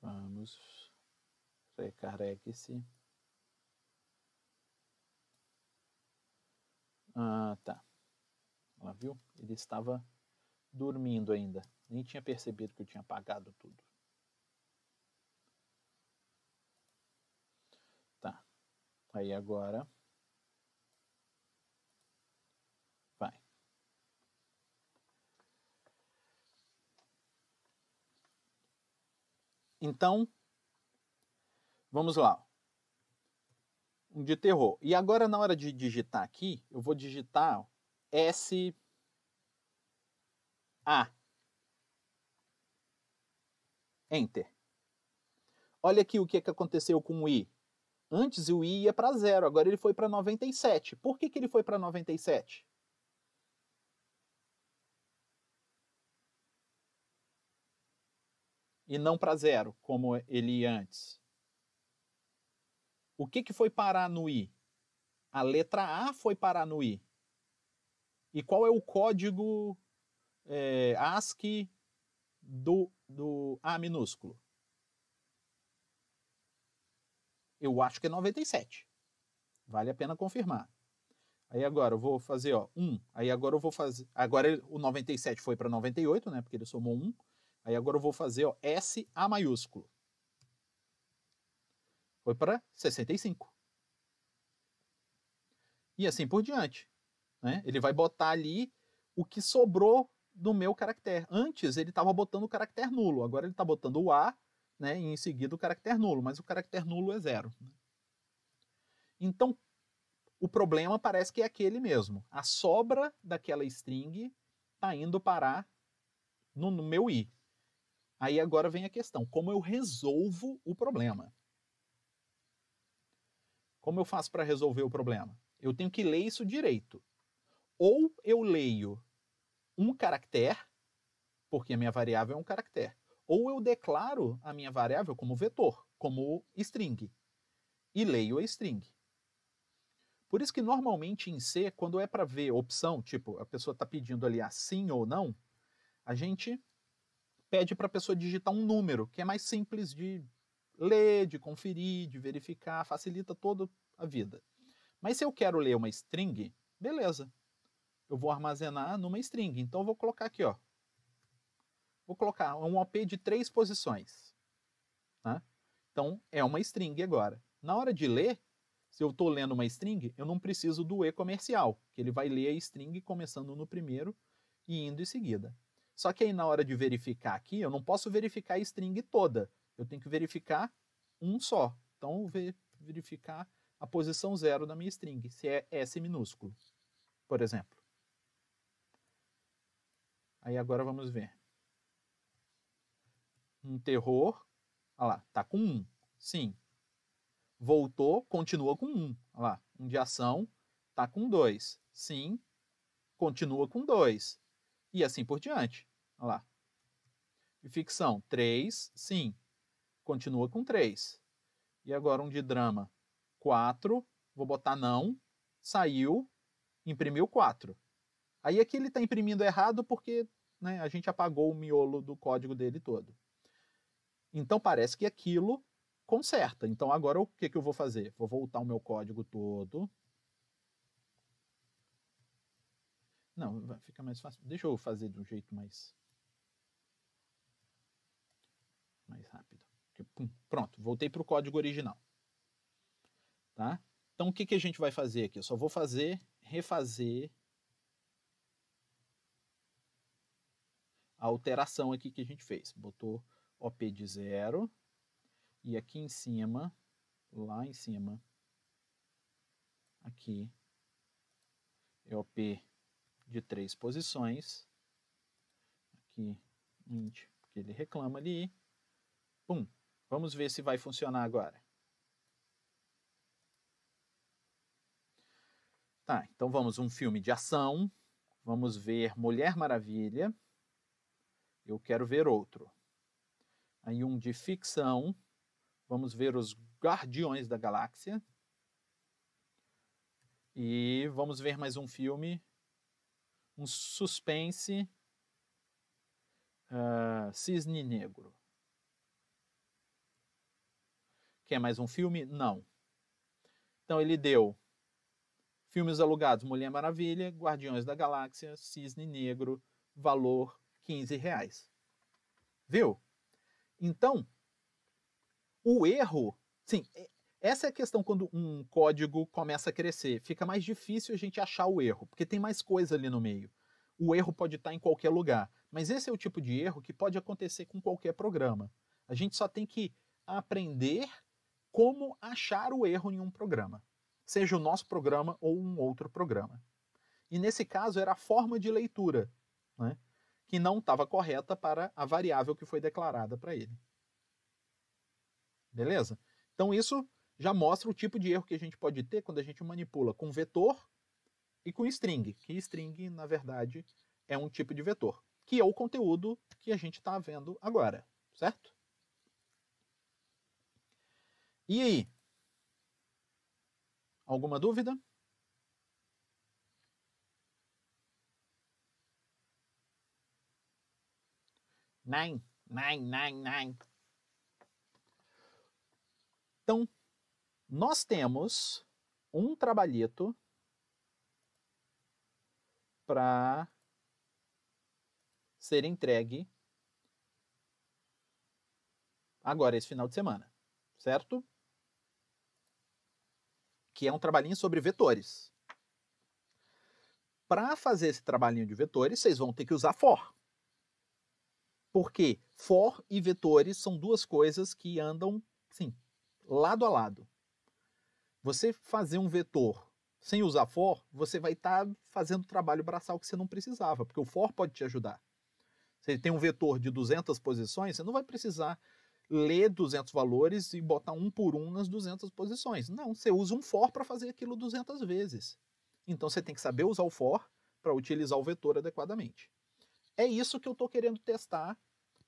Vamos. Recarregue-se. Ah, tá. Ela viu? Ele estava dormindo ainda. Nem tinha percebido que eu tinha apagado tudo. Tá. Aí agora vai. Então, vamos lá. Um de terror. E agora, na hora de digitar aqui, eu vou digitar S A. Enter. Olha aqui o que aconteceu com o I. Antes o I ia para 0, agora ele foi para 97. Por que ele foi para 97? E não para 0, como ele ia antes. O que foi parar no I? A letra A foi parar no I. E qual é o código ASCII do A minúsculo? Eu acho que é 97. Vale a pena confirmar. Aí agora eu vou fazer, ó, 1. Aí agora eu vou fazer... Agora o 97 foi para 98, né? Porque ele somou 1. Aí agora eu vou fazer, ó, SA maiúsculo. Foi para 65. E assim por diante. Né? Ele vai botar ali o que sobrou do meu caractere. Antes ele estava botando o caractere nulo. Agora ele está botando o A, né? E em seguida o caractere nulo. Mas o caractere nulo é 0. Então, o problema parece que é aquele mesmo. A sobra daquela string está indo parar no meu I. Aí agora vem a questão, como eu resolvo o problema? Como eu faço para resolver o problema? Eu tenho que ler isso direito. Ou eu leio um caractere, porque a minha variável é um caractere, ou eu declaro a minha variável como vetor, como string, e leio a string. Por isso que normalmente em C, quando é para ver opção, tipo, a pessoa está pedindo ali sim ou não, a gente pede para a pessoa digitar um número, que é mais simples de ler, de conferir, de verificar, facilita toda a vida. Mas se eu quero ler uma string, beleza. Eu vou armazenar numa string. Então eu vou colocar aqui, ó. Vou colocar um OP de 3 posições. Tá? Então é uma string agora. Na hora de ler, se eu estou lendo uma string, eu não preciso do e comercial, que ele vai ler a string começando no primeiro e indo em seguida. Só que aí na hora de verificar aqui, eu não posso verificar a string toda. Eu tenho que verificar um só. Então, eu vou verificar a posição 0 da minha string, se é S minúsculo, por exemplo. Aí agora vamos ver. Um terror, olha lá, tá com 1. Sim. Voltou, continua com 1. Olha lá, um de ação, tá com 2. Sim, continua com 2. E assim por diante. Olha lá. De ficção, 3. Sim, continua com 3. E agora um de drama, 4. Vou botar não. Saiu, imprimiu 4. Aí aqui ele está imprimindo errado porque, né, a gente apagou o miolo do código dele todo. Então parece que aquilo conserta. Então agora o que eu vou fazer? Vou voltar o meu código todo. Não, vai ficar mais fácil. Deixa eu fazer de um jeito mais rápido. Pronto, voltei para o código original. Tá? Então o que a gente vai fazer aqui? Eu só vou refazer a alteração aqui que a gente fez. Botou OP de 0 e aqui em cima, lá em cima, aqui é OP de 3 posições. Aqui, int, porque ele reclama ali. Pum. Vamos ver se vai funcionar agora. Tá, então vamos um filme de ação. Vamos ver Mulher Maravilha. Eu quero ver outro. Aí um de ficção. Vamos ver Os Guardiões da Galáxia. E vamos ver mais um filme. Um suspense. Cisne Negro. Quer mais um filme? Não. Então ele deu filmes alugados, Mulher Maravilha, Guardiões da Galáxia, Cisne Negro, valor R$15. Viu? Então, o erro... Sim, essa é a questão quando um código começa a crescer. Fica mais difícil a gente achar o erro, porque tem mais coisa ali no meio. O erro pode estar em qualquer lugar. Mas esse é o tipo de erro que pode acontecer com qualquer programa. A gente só tem que aprender como achar o erro em um programa. Seja o nosso programa ou um outro programa. E nesse caso era a forma de leitura, né, que não estava correta para a variável que foi declarada para ele. Beleza? Então isso já mostra o tipo de erro que a gente pode ter quando a gente manipula com vetor e com string. Que string, na verdade, é um tipo de vetor, que é o conteúdo que a gente está vendo agora, certo? E aí? Alguma dúvida? Nine. Então, nós temos um trabalhito para ser entregue agora, esse final de semana, certo? Que é um trabalhinho sobre vetores. Para fazer esse trabalhinho de vetores, vocês vão ter que usar for. Porque for e vetores são duas coisas que andam, sim, lado a lado. Você fazer um vetor sem usar for, você vai estar fazendo trabalho braçal que você não precisava, porque o for pode te ajudar. Você tem um vetor de 200 posições, você não vai precisar ler 200 valores e botar um por um nas 200 posições. Não, você usa um for para fazer aquilo 200 vezes. Então você tem que saber usar o for para utilizar o vetor adequadamente. É isso que eu estou querendo testar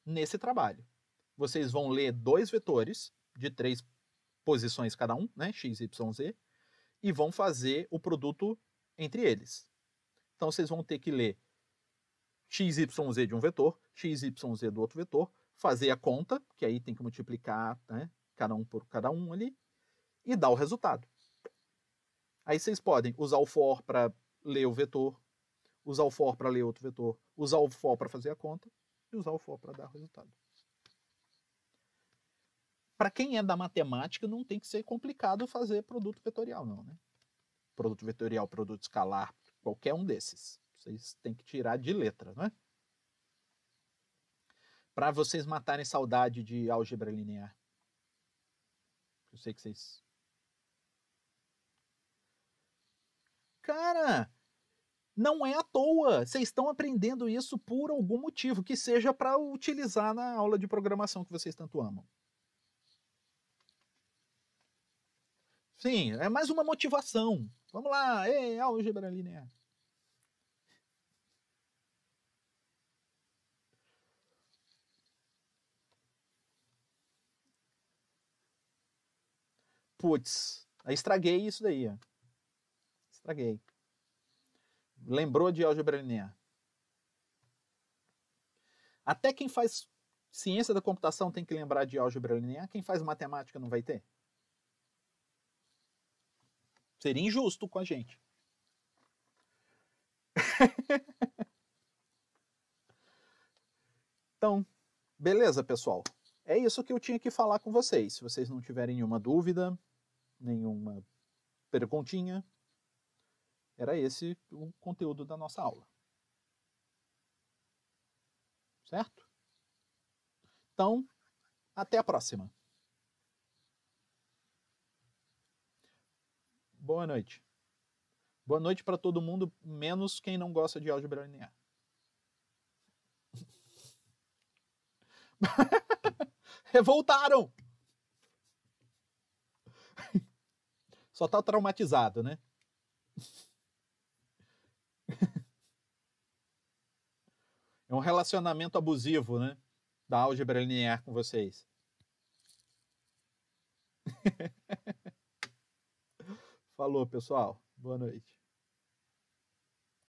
nesse trabalho. Vocês vão ler 2 vetores de 3 posições cada um, né, x, y, z, e vão fazer o produto entre eles. Então vocês vão ter que ler x, y, z de um vetor, x, y, z do outro vetor, fazer a conta, que aí tem que multiplicar, né, cada um por cada um ali, e dar o resultado. Aí vocês podem usar o for para ler o vetor, usar o for para ler outro vetor, usar o for para fazer a conta, e usar o for para dar o resultado. Para quem é da matemática, não tem que ser complicado fazer produto vetorial, não, né? Produto vetorial, produto escalar, qualquer um desses. Vocês têm que tirar de letra, não é? Para vocês matarem saudade de álgebra linear. Eu sei que vocês... Cara, não é à toa. Vocês estão aprendendo isso por algum motivo, que seja para utilizar na aula de programação que vocês tanto amam. Sim, é mais uma motivação. Vamos lá, álgebra linear. Putz, aí estraguei isso daí. Ó. Estraguei. Lembrou de álgebra linear. Até quem faz ciência da computação tem que lembrar de álgebra linear. Quem faz matemática não vai ter? Seria injusto com a gente. Então, beleza, pessoal. É isso que eu tinha que falar com vocês. Se vocês não tiverem nenhuma dúvida, nenhuma perguntinha, era esse o conteúdo da nossa aula. Certo? Então, até a próxima. Boa noite. Boa noite para todo mundo, menos quem não gosta de álgebra linear. Revoltaram! Só tá traumatizado, né? É um relacionamento abusivo, né? Da álgebra linear com vocês. Falou, pessoal. Boa noite.